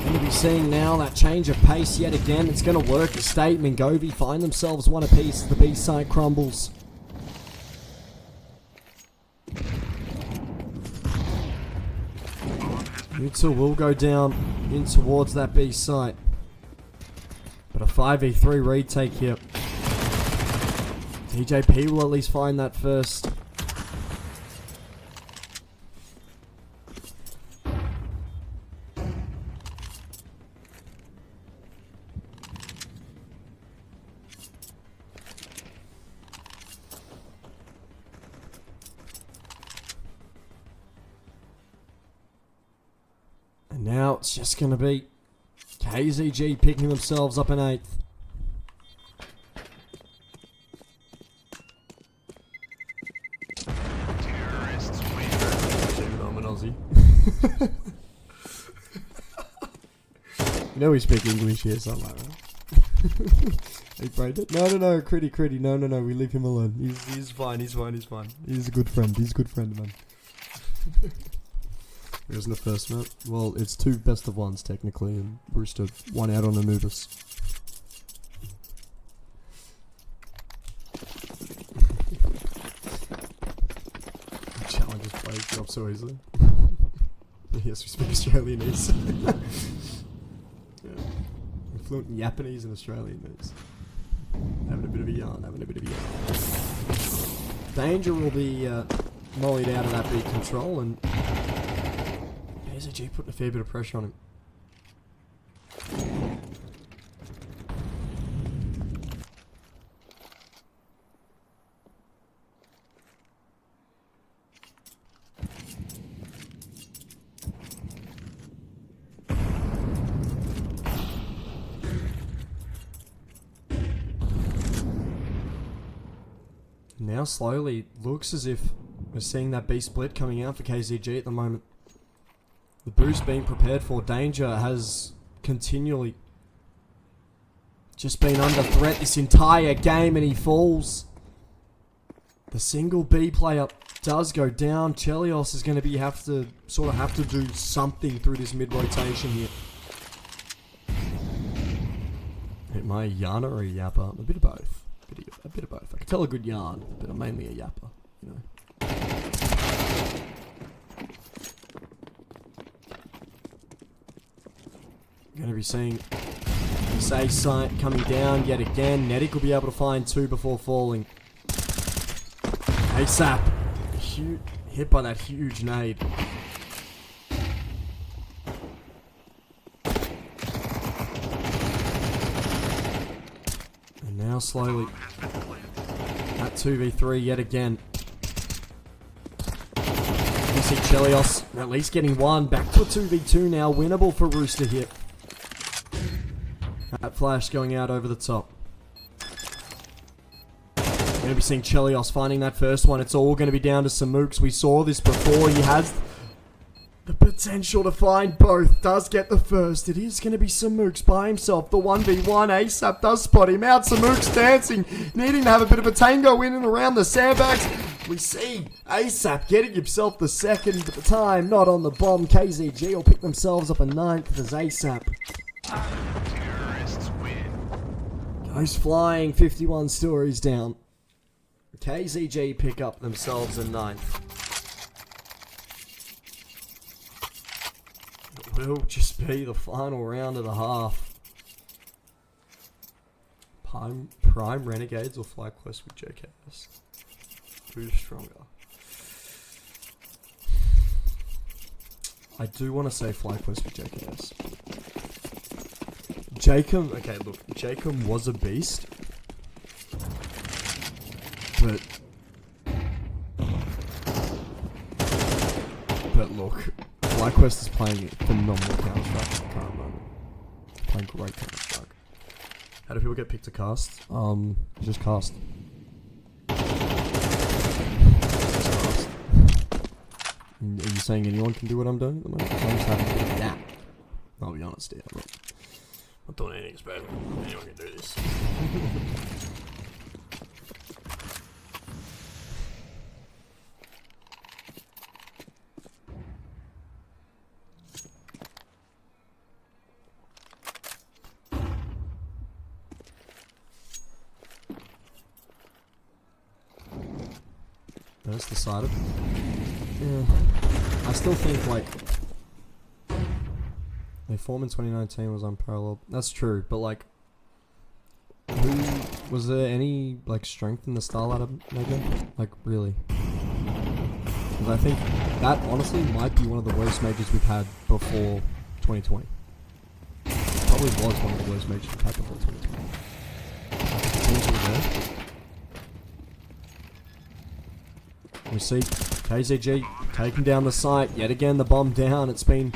Going to be seeing now that change of pace yet again. It's going to work. Estate, Mingovi find themselves one apiece. The B side crumbles. Utah will go down in towards that B site. But a 5v3 retake here. TJP will at least find that first. And now it's just going to be KZG picking themselves up an 8th. You know we speak English here, something like that. Hey, Brandon? No, Critty, no, we leave him alone. He's fine. He's a good friend. He's a good friend, man. It wasn't the first map. Well, it's 2 best of 1s technically, and Rooster 1 out on Anubis. Challengers play drop so easily. Yes, we speak Australianese. Yeah. We're fluent in Japanese and Australianese. Having a bit of a yarn, bit of a Danger will be mollied out of that beat control, and KZG putting a fair bit of pressure on him. Now slowly looks as if we're seeing that B split coming out for KZG at the moment. The boost being prepared for. Danger has continually just been under threat this entire game, and he falls. The single B player does go down. Chelios is going to have to do something through this mid rotation here. Am I a yarner or a yapper? A bit of both. A bit of both. I can tell a good yarn, but I'm mainly a yapper, you know. Going to be seeing this A site coming down yet again. Netic will be able to find 2 before falling. ASAP. Hit by that huge nade. And now slowly. That 2v3 yet again. You see Chelios at least getting 1. Back to a 2v2 now. Winnable for Rooster here. That flash going out over the top. Going to be seeing Chelios finding that first one. It's all going to be down to Samooks. We saw this before. He has the potential to find both. Does get the first. It is going to be Samooks by himself. The 1v1. ASAP does spot him out. Samooks dancing. Needing to have a bit of a tango in and around the sandbags. We see ASAP getting himself the second, but the time not on the bomb. KZG will pick themselves up a 9th as ASAP goes flying. 51 stories down. KZG pick up themselves a 9th. It will just be the final round of the half. Prime Renegades or FlyQuest with JKS? Who's stronger? I do want to say FlyQuest with JKS. Jacob, okay, look, Jacob was a beast. But look, FlyQuest is playing phenomenal Counter-Strike at the current moment. Playing great Counter-Strike. How do people get picked to cast? Just cast. Are you saying anyone can do what I'm doing at the moment? I'm just having a bit of that. I'll be honest here. I'm not doing anything special. Anyone can do this. That's decided. Yeah. I still think, like, their form in 2019 was unparalleled. That's true, but, like, was there any, like, strength in the style out of Mega? Like, really? Because I think that, honestly, might be one of the worst majors we've had before 2020. Probably was one of the worst majors we've had before 2020. Teams were there. We see KZG taking down the site. Yet again, the bomb down. It's been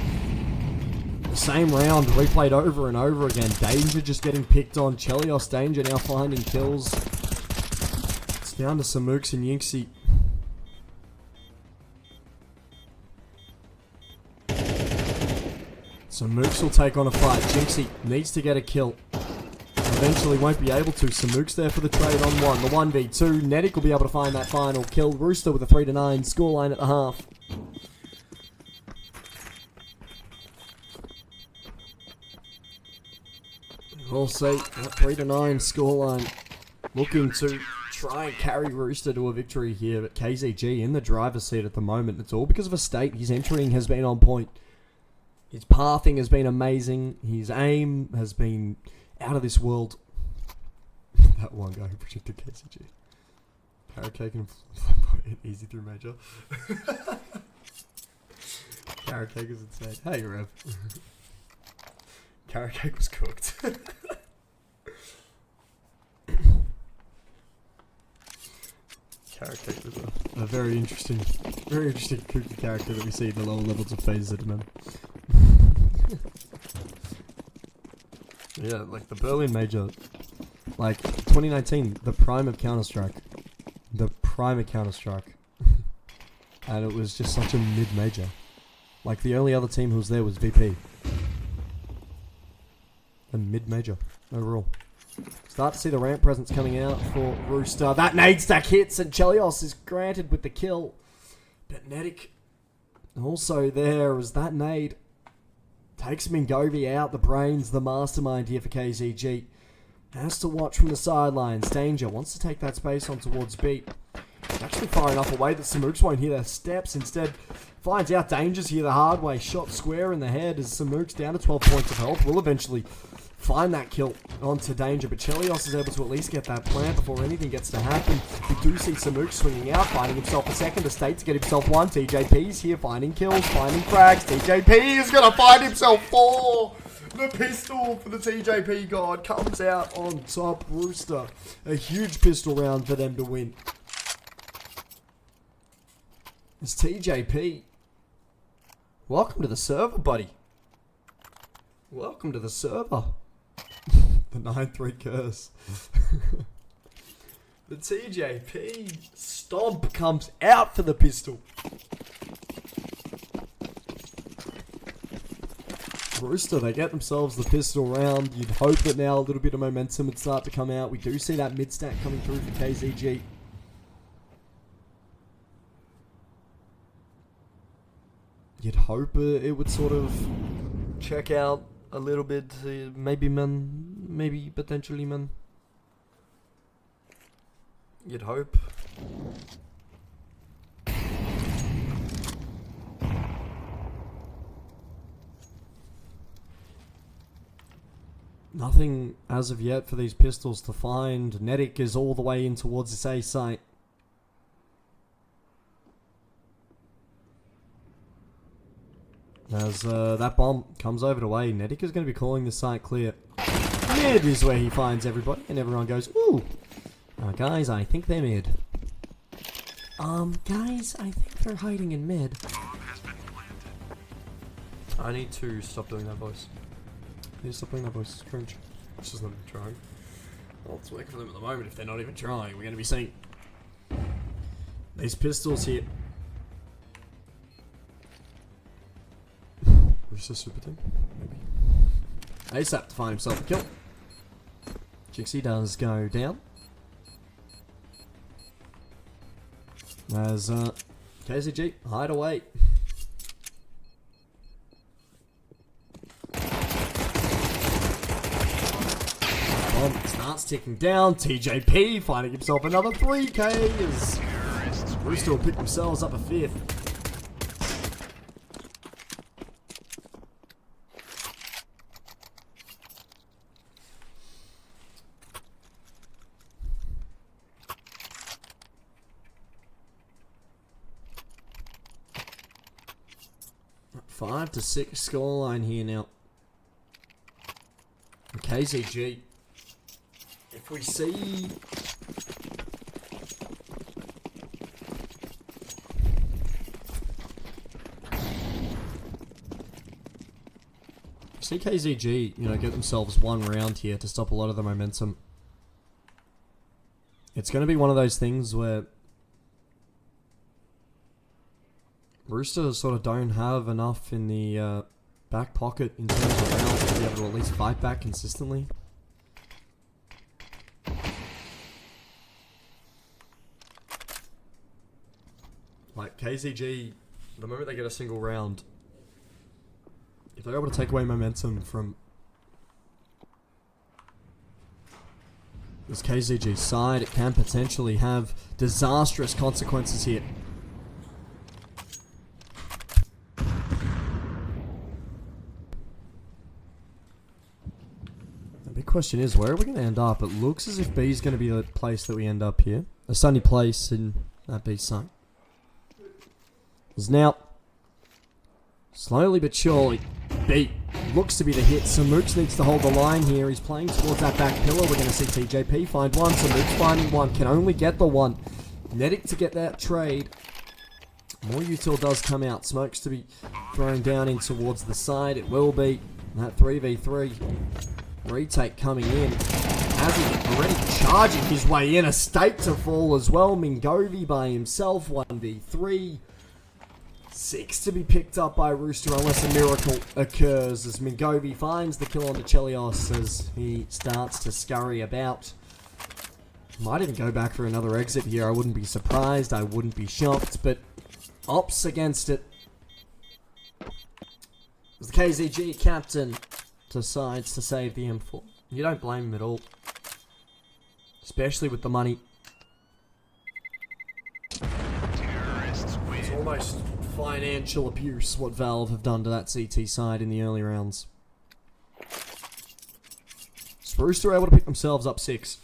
the same round replayed over and over again. Danger just getting picked on. Chelios Danger now finding kills. It's down to Samooks and Yinxie. Samooks will take on a fight. Jinxie needs to get a kill. Eventually won't be able to. Samooks there for the trade on 1. The 1v2. Netic will be able to find that final kill. Rooster with a 3-9 scoreline at the half. We'll see that 3-9 scoreline. Looking to try and carry Rooster to a victory here, but KZG in the driver's seat at the moment. It's all because of a state his entering has been on point. His pathing has been amazing. His aim has been out of this world. that one guy who predicted KZG. Carrot cake and flamboyant easy through major. Carrot cake is insane. Hey, Rev. Carrot cake was cooked. Carrot cake was a very interesting cookie character that we see in the lower levels of phase ZMM. Yeah, like the Berlin major, like 2019, the prime of Counter-Strike. The prime of Counter-Strike. And it was just such a mid-major. Like the only other team who was there was VP. And mid-major overall. Start to see the ramp presence coming out for Rooster. That nade stack hits and Chelios is granted with the kill. But Netic also there as that nade takes Mingovi out. The brains, the mastermind here for KZG. Has to watch from the sidelines. Danger wants to take that space on towards Beat. He's actually far enough away that Samooks won't hear their steps. Instead, finds out Danger's here the hard way. Shot square in the head as Samooks down to 12 points of health. Will eventually find that kill onto Danger, but Chelios is able to at least get that plant before anything gets to happen. We do see Samooks swinging out, finding himself a second estate to get himself one. TJP's here finding kills, finding frags. TJP is going to find himself four. The pistol for the TJP god comes out on top. Rooster, a huge pistol round for them to win. It's TJP. Welcome to the server, buddy. Welcome to the server. The 9-3 curse. The TJP stomp comes out for the pistol. Rooster, they get themselves the pistol round. You'd hope that now a little bit of momentum would start to come out. We do see that mid stack coming through for KZG. You'd hope it would sort of check out a little bit, maybe man, maybe potentially man. You'd hope. Nothing as of yet for these pistols to find. Netic is all the way in towards this A site. As that bomb comes over to A, Netic is going to be calling this site clear. Mid is where he finds everybody, and everyone goes, ooh. Guys, I think they're mid. Guys, I think they're hiding in mid. I need to stop doing that voice. I need to stop doing that voice, it's cringe. It's just them trying. Well, it's working for them at the moment if they're not even trying. We're going to be seeing these pistols here. Rooster super team, maybe. ASAP to find himself a kill. Jixie does go down. As KZG hide away. Bomb starts ticking down. TJP finding himself another 3K as Rooster will pick themselves up a 5th. Five to 6 scoreline here now. And KZG, if we see KZG, you know, get themselves one round here to stop a lot of the momentum, it's going to be one of those things where Rooster sort of don't have enough in the back pocket in terms of rounds to be able to at least fight back consistently. Like KZG, the moment they get a single round, if they're able to take away momentum from this KZG side, it can potentially have disastrous consequences here. question is, where are we going to end up? It looks as if B is going to be the place that we end up here. A sunny place in that B site. Is now, slowly but surely, B looks to be the hit. Samooks needs to hold the line here. He's playing towards that back pillar. We're going to see TJP find one. Samooks finding one. Can only get the one. Netic to get that trade. More util does come out. Smokes to be thrown down in towards the side. It will be that 3v3. Retake coming in. As he's already charging his way in. A stake to fall as well. Mingovi by himself. 1v3. 6 to be picked up by Rooster unless a miracle occurs. As Mingovi finds the kill on the Chelios as he starts to scurry about. Might even go back for another exit here. I wouldn't be surprised. I wouldn't be shocked. But Ops against it. As the KZG captain decides to save the M4. You don't blame him at all. Especially with the money. Terrorists win. It's almost financial abuse what Valve have done to that CT side in the early rounds. So Rooster able to pick themselves up 6.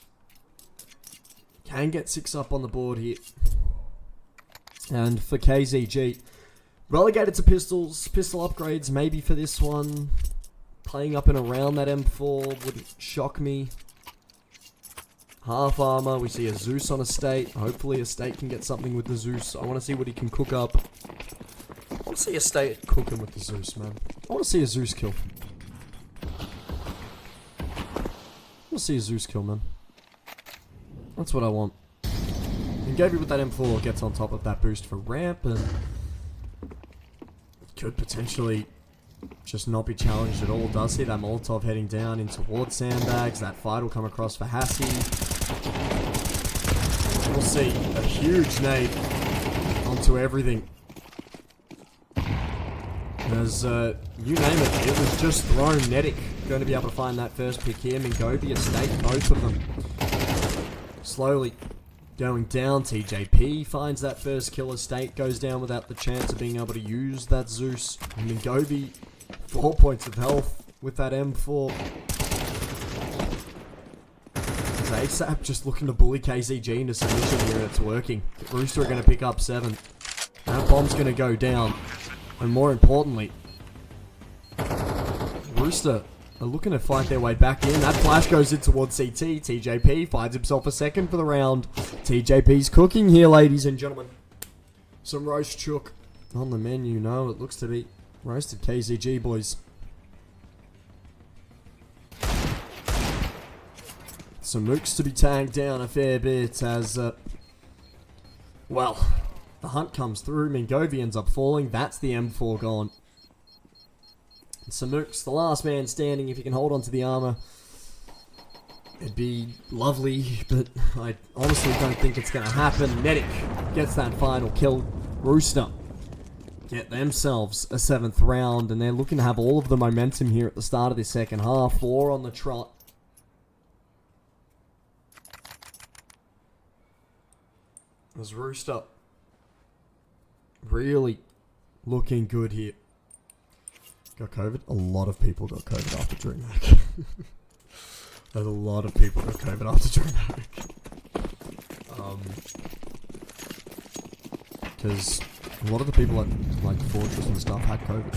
Can get 6 up on the board here. And for KZG, relegated to pistols, pistol upgrades maybe for this one. Playing up and around that M4 wouldn't shock me. Half armor, we see a Zeus on a state. Hopefully a state can get something with the Zeus. I want to see what he can cook up. I want to see a state cooking with the Zeus, man. I want to see a Zeus kill. I want to see a Zeus kill, man. That's what I want. And Gaby with that M4 gets on top of that boost for ramp and could potentially just not be challenged at all. Does see that Molotov heading down in towards sandbags. That fight will come across for Hassie. We'll see a huge nade onto everything. As, you name it, it was just thrown. Netic going to be able to find that first pick here. Mingobi, Estate, both of them. Slowly going down. TJP finds that first kill. Estate goes down without the chance of being able to use that Zeus. Mingobi, 4 points of health with that M4. ASAP just looking to bully KZG into submission here, and it's working. Rooster are going to pick up 7. That bomb's going to go down. And more importantly, Rooster are looking to fight their way back in. That flash goes in towards CT. TJP finds himself a second for the round. TJP's cooking here, ladies and gentlemen. Some roast chook on the menu. No, it looks to be roasted KZG, boys. Some mooks to be tagged down a fair bit as, well, the hunt comes through. Mingovi ends up falling. That's the M4 gone. Samooks, the last man standing. If he can hold on to the armor, it'd be lovely, but I honestly don't think it's going to happen. Netic gets that final kill. Rooster get themselves a 7th round, and they're looking to have all of the momentum here at the start of this second half. 4 on the trot. As Rooster really looking good here. Got COVID? A lot of people got COVID after DreamHack. A lot of people got COVID after DreamHack. Because a lot of the people at like Fortress and stuff had COVID.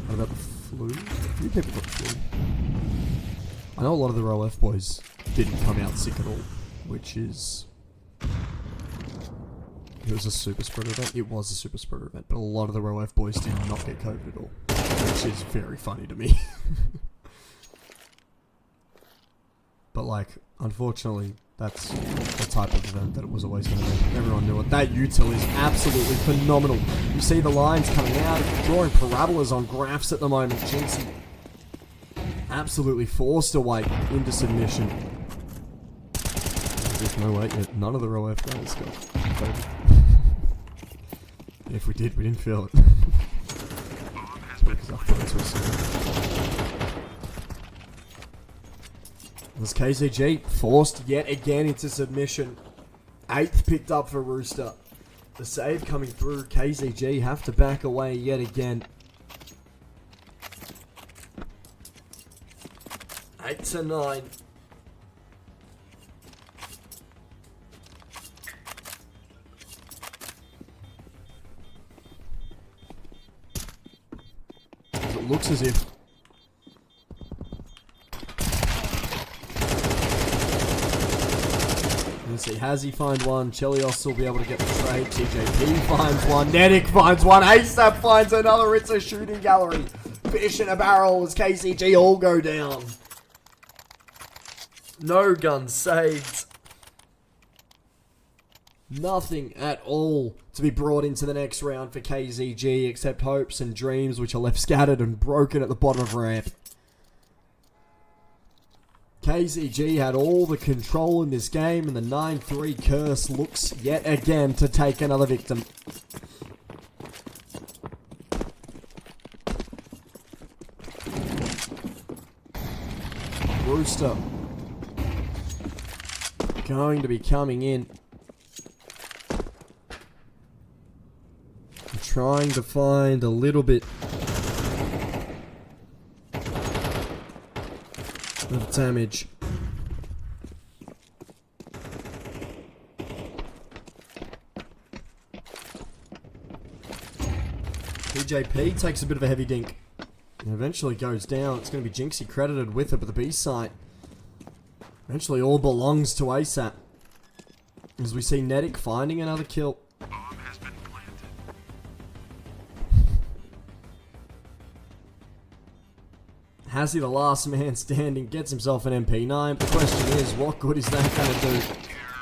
What about the flu? A few people got the flu. I know a lot of the Row F boys didn't come out sick at all, which is... It was a super spreader event. It was a super spreader event, but a lot of the Row F boys did not get COVID at all, which is very funny to me. But like, unfortunately, that's the type of event that it was always going to be. Everyone knew it. That util is absolutely phenomenal. You see the lines coming out, drawing parabolas on graphs at the moment. Jinxie absolutely forced away into submission. As if no wait, yet none of the Row F guys got COVID. If we did, we didn't feel it. This KZG forced yet again into submission. 8th picked up for Rooster. The save coming through. KZG have to back away yet again. 8-9. It looks as if let's see, has he find one? Chelios will be able to get the trade. TJP finds one. Nedic finds one. ASAP finds another. It's a shooting gallery. Fish in a barrel as KZG all go down. No guns saved. Nothing at all to be brought into the next round for KZG except hopes and dreams which are left scattered and broken at the bottom of ramp. KZG had all the control in this game and the 9-3 curse looks yet again to take another victim. Rooster going to be coming in. Trying to find a little bit of damage. TJP takes a bit of a heavy dink and eventually goes down. It's going to be Jinxie credited with it, but the B site eventually all belongs to ASAP as we see Nedic finding another kill. Has he the last man standing, gets himself an MP9. The question is, what good is that going to do?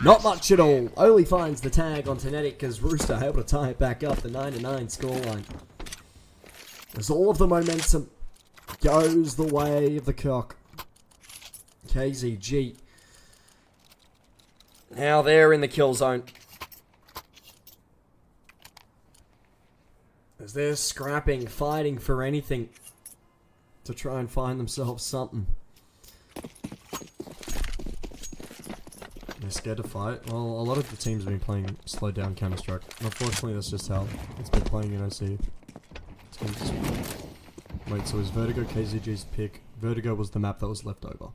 Not much at all. Only finds the tag on Nedic as Rooster able to tie it back up, the 9-9 scoreline. As all of the momentum goes the way of the cock. KZG. Now they're in the kill zone. As they're scrapping, fighting for anything to try and find themselves something. They're scared to fight. Well, a lot of the teams have been playing slowed down Counter-Strike. Unfortunately, that's just how it's been playing in OC. Wait, so is Vertigo KZG's pick? Vertigo was the map that was left over.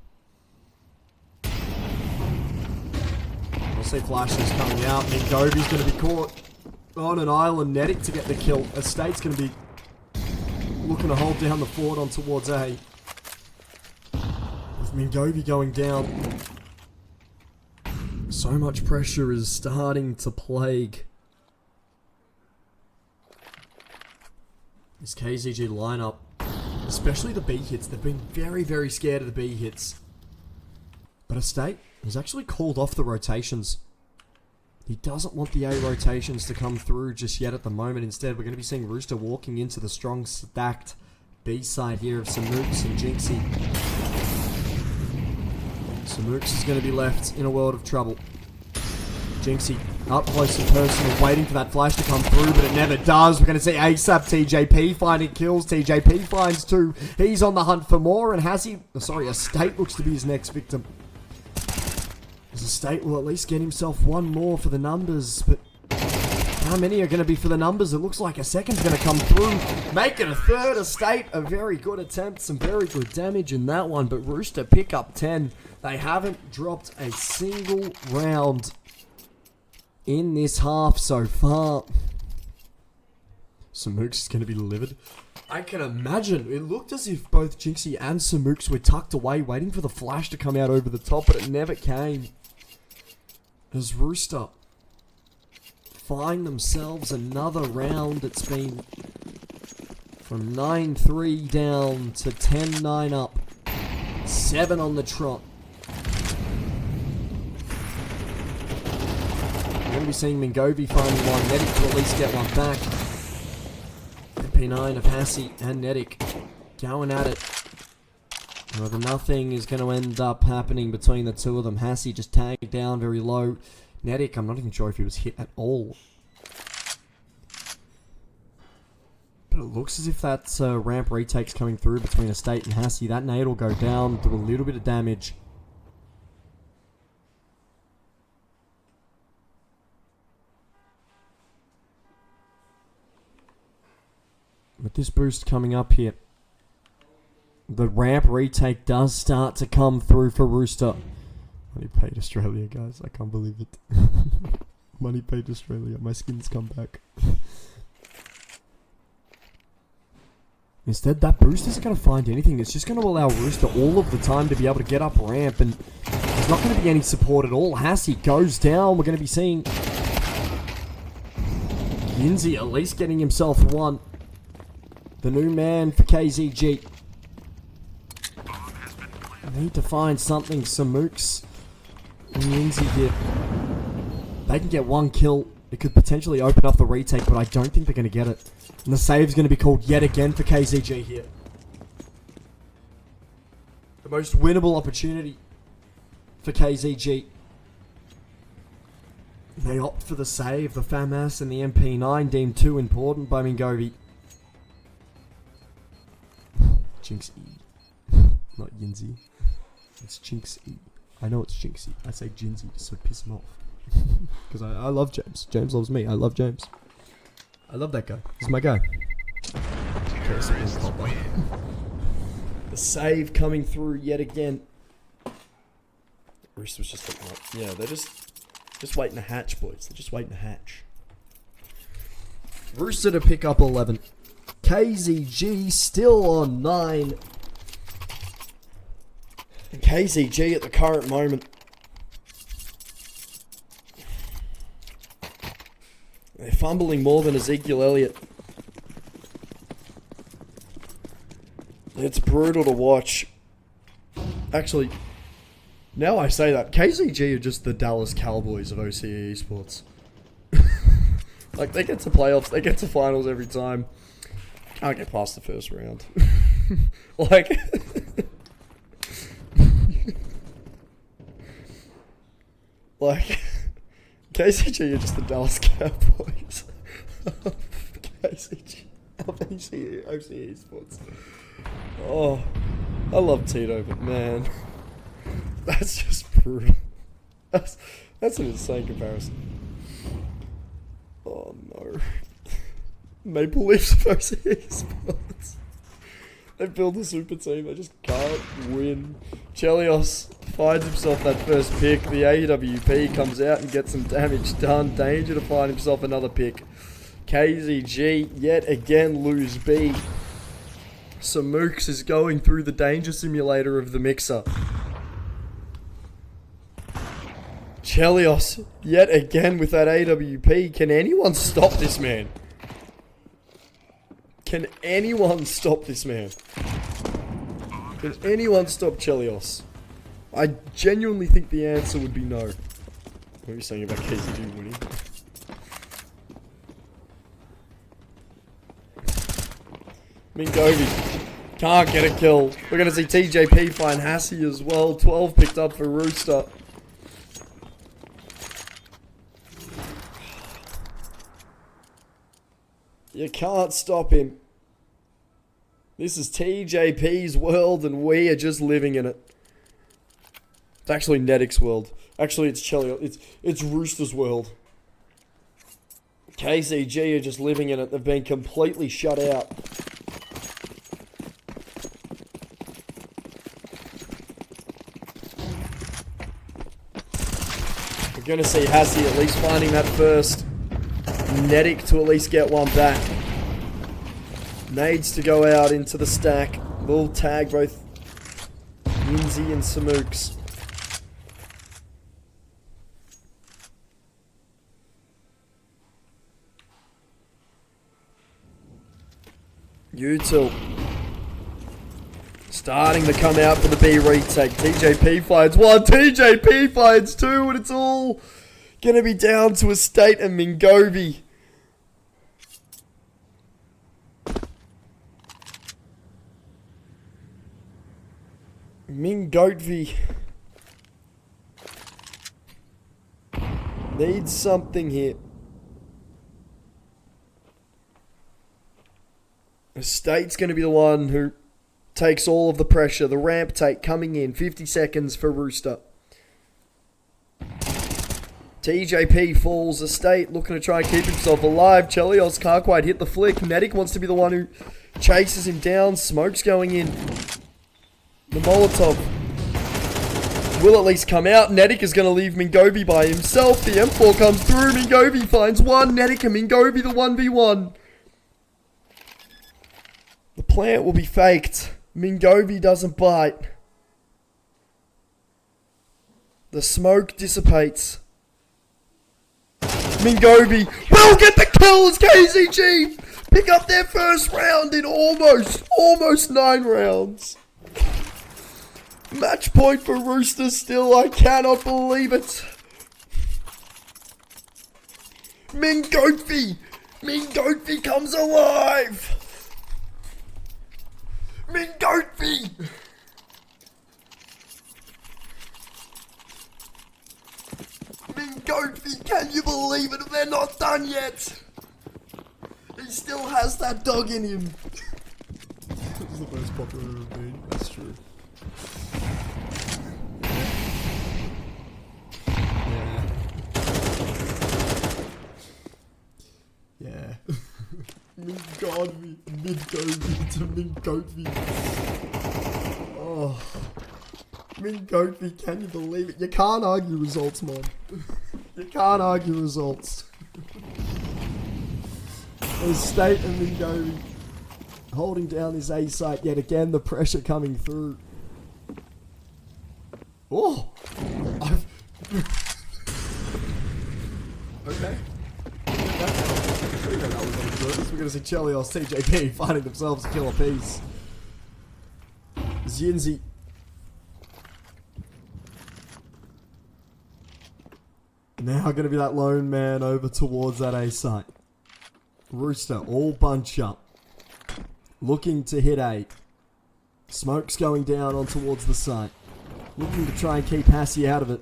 I'll see flashes coming out. Mingovi's going to be caught on an island. Nedic to get the kill. Estate's going to be looking to hold down the fort on towards A. With Mingovi going down. So much pressure is starting to plague this KZG lineup. Especially the B hits. They've been very, very scared of the B hits. But Estate has actually called off the rotations. He doesn't want the A rotations to come through just yet at the moment. Instead, we're going to be seeing Rooster walking into the strong stacked B side here of Samooks and Jinxie. Samooks is going to be left in a world of trouble. Jinxie up close and personal, waiting for that flash to come through, but it never does. We're going to see ASAP TJP finding kills. TJP finds 2. He's on the hunt for more, and has he... sorry, Estate looks to be his next victim. As Estate will at least get himself 1 more for the numbers, but how many are going to be for the numbers? It looks like a second's going to come through. Make it a 3rd. Estate, a very good attempt, some very good damage in that one, but Rooster pick up 10. They haven't dropped a single round in this half so far. Samooks is going to be livid. I can imagine. It looked as if both Jinxie and Samooks were tucked away, waiting for the flash to come out over the top, but it never came. As Rooster find themselves another round. It's been from 9-3 down to 10-9 up. 7 on the trot. We're going to be seeing Mingovi finding one. Nedic to at least get one back. MP9 of Hassie and Nedic going at it. However, nothing is going to end up happening between the two of them. Hassie just tagged down very low. Nedic, I'm not even sure if he was hit at all. But it looks as if that ramp retake's coming through between Estate and Hassie. That nade will go down, do a little bit of damage. With this boost coming up here, The ramp retake does start to come through for Rooster. Money paid Australia, guys. I can't believe it. Money paid Australia. My skin's come back. Instead, that boost isn't going to find anything. It's just going to allow Rooster all of the time to be able to get up ramp, and there's not going to be any support at all. Hassie goes down. We're going to be seeing Yinzi at least getting himself one. The new man for KZG. I need to find something. Samooks and Yinzi here. They can get one kill. It could potentially open up the retake, but I don't think they're going to get it. And the save's going to be called yet again for KZG here. The most winnable opportunity for KZG. They opt for the save. The FAMAS and the MP9 deemed too important by Mingovi. Jinx E. Not Yinzi. It's Jinx E. I know it's Jinx E. I say Jinzy just to piss him off. Because I love James. James loves me. I love James. I love that guy. He's my guy. The save coming through yet again. Rooster was just looking up. Yeah, they're just waiting to hatch, boys. They're just waiting to hatch. Rooster to pick up 11. KZG still on 9. And KZG at the current moment. They're fumbling more than Ezekiel Elliott. It's brutal to watch. Actually, now I say that, KZG are just the Dallas Cowboys of OCE Esports. Like, they get to playoffs, they get to finals every time. Can't get past the first round. Like... like... KZG are just the Dallas Cowboys of KZG of OCE Esports. Oh, I love Tito, but man, that's just brutal. That's an insane comparison. Oh no. Maple Leafs of OCE Esports. They build a super team, they just can't win. Chelios finds himself that first pick. The AWP comes out and gets some damage done. Danger to find himself another pick. KZG yet again lose B. Samooks is going through the danger simulator of the mixer. Chelios yet again with that AWP. Can anyone stop this man? Can anyone stop this man? Can anyone stop Chelios? I genuinely think the answer would be no. What are you saying about KZG winning? Mingovi can't get a kill. We're going to see TJP find Hassie as well. 12 picked up for Rooster. You can't stop him. This is TJP's world and we are just living in it. It's actually Nedic's world. Actually, it's Chelios. It's Rooster's world. KZG are just living in it. They've been completely shut out. We're going to see Hassie at least finding that first. Nedic to at least get one back. Needs to go out into the stack. We'll tag both Yinzi and Samooks. Util starting to come out for the B retake. TJP finds one, TJP finds two, and it's all gonna be down to Estate and Mingovi. Mingovi needs something here. Estate's going to be the one who takes all of the pressure. The ramp take coming in. 50 seconds for Rooster. TJP falls. Estate looking to try and keep himself alive. Chelios can't quite hit the flick. Nedic wants to be the one who chases him down. Smoke's going in. The Molotov will at least come out. Netic is going to leave Mingovi by himself. The M4 comes through. Mingovi finds one. Netic and Mingovi the 1v1. The plant will be faked. Mingovi doesn't bite. The smoke dissipates. Mingovi will get the kill as KZG pick up their first round in almost 9 rounds. Match point for Rooster still. I cannot believe it. Mingovi comes alive. Mingovi. Mingovi, can you believe it? They're not done yet. He still has that dog in him. This is the most popular I've been. That's true. Yeah. Mingovi to Mingovi. Oh. Mingovi, can you believe it? You can't argue results, man. You can't argue results. There's State and Mingovi holding down this A site yet again. The pressure coming through. Oh! Okay. We're going to see Chelios, TJP finding themselves a kill apiece. Zinzi. Now going to be that lone man over towards that A site. Rooster all bunch up. Looking to hit A. Smoke's going down on towards the site. Looking to try and keep Hassie out of it.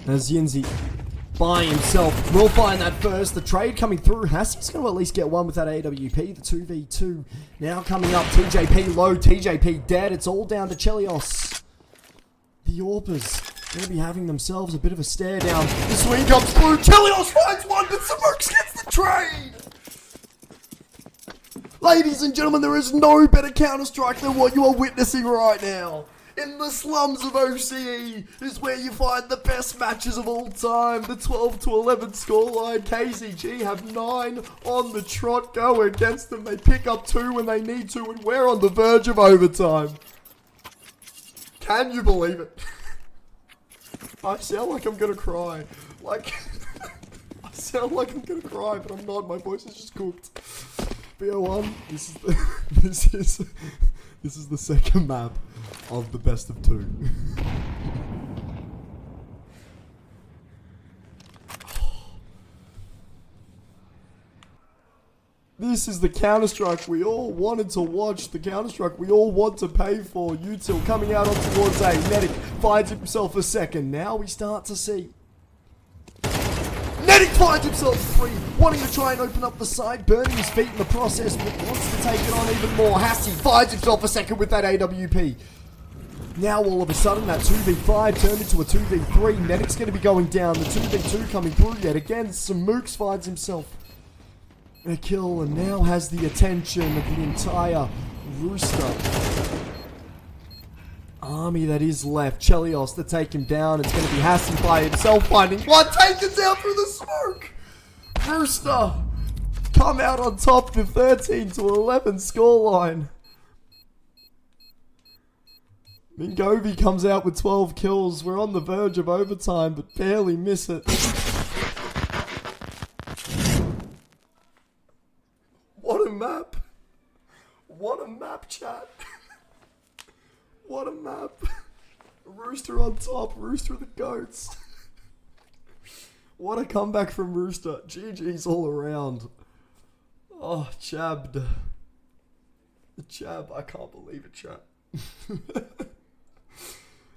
As Yinzi by himself will find that first. The trade coming through. Hassie's going to at least get one with that AWP. The 2v2 now coming up. TJP low. TJP dead. It's all down to Chelios. The Orpers going to be having themselves a bit of a stare down. The swing comes through. Chelios finds one, but Smokes gets the trade. Ladies and gentlemen, there is no better Counter-Strike than what you are witnessing right now. In the slums of OCE is where you find the best matches of all time. The 12-11 scoreline. KZG have 9 on the trot. Go against them. They pick up 2 when they need to, and we're on the verge of overtime. Can you believe it? I sound like I'm gonna cry. I sound like I'm gonna cry, but I'm not. My voice is just cooked. BO1, this is the second map of the best of 2. This is the Counter-Strike we all wanted to watch, the Counter-Strike we all want to pay for. Util coming out on towards A. Netic finds himself a second. Now we start to see. Netic finds himself free, wanting to try and open up the side, burning his feet in the process, but wants to take it on even more. Hassie finds himself a second with that AWP. Now all of a sudden that 2v5 turned into a 2v3. Netic's going to be going down. The 2v2 coming through yet again. Samooks finds himself a kill and now has the attention of the entire Rooster army that is left. Chelios to take him down. It's going to be Hassie by himself finding one. Taken down through the smoke. Rooster come out on top with 13-11 scoreline. Mingovi comes out with 12 kills. We're on the verge of overtime, but barely miss it. What a map. What a map, chat. What a map. Rooster on top. Rooster the goats. What a comeback from Rooster. GG's all around. Oh, chabbed. Chab, I can't believe it, chat.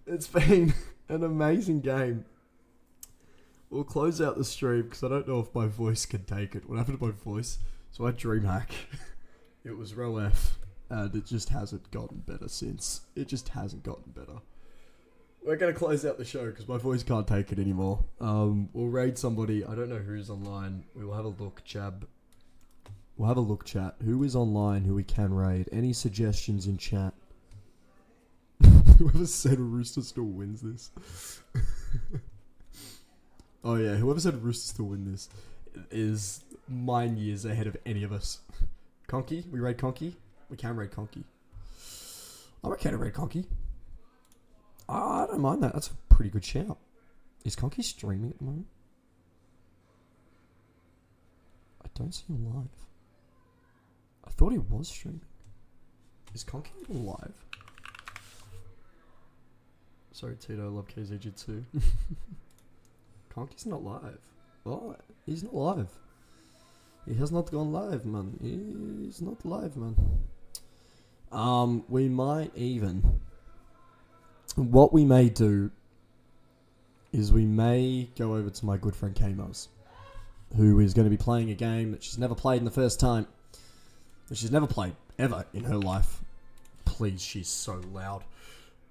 It's been an amazing game. We'll close out the stream because I don't know if my voice can take it. What happened to my voice? So I DreamHack. It was row F. And it just hasn't gotten better since. It just hasn't gotten better. we're going to close out the show because my voice can't take it anymore. We'll raid somebody. I don't know who's online. We will have a look, Jab. We'll have a look, chat. Who is online who we can raid? Any suggestions in chat? Whoever said Rooster still wins this. Oh yeah, whoever said Rooster still win this is mine years ahead of any of us. Conky? We raid Conky? We can raid Conky. I'm okay to raid Conky. I don't mind that. That's a pretty good shout. Is Conky streaming at the moment? I don't see him live. I thought he was streaming. Is Conky even live? Sorry, Tito. I love KZG too. Conky's not live. Oh, he's not live. He has not gone live, man. He's not live, man. We might even... What we may do is we may go over to my good friend Kamos, who is going to be playing a game that she's never played in the first time. That she's never played ever in her life. Please, she's so loud.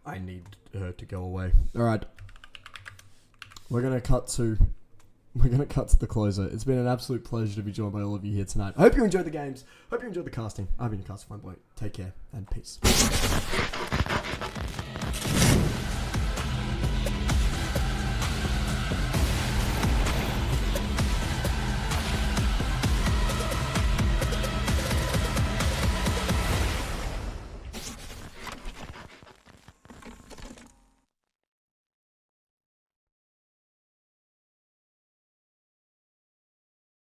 I need her to go away. Alright. We're going to cut to the closer. It's been an absolute pleasure to be joined by all of you here tonight. I hope you enjoyed the games. Hope you enjoyed the casting. I've been your caster, Fine Boy. Take care and peace.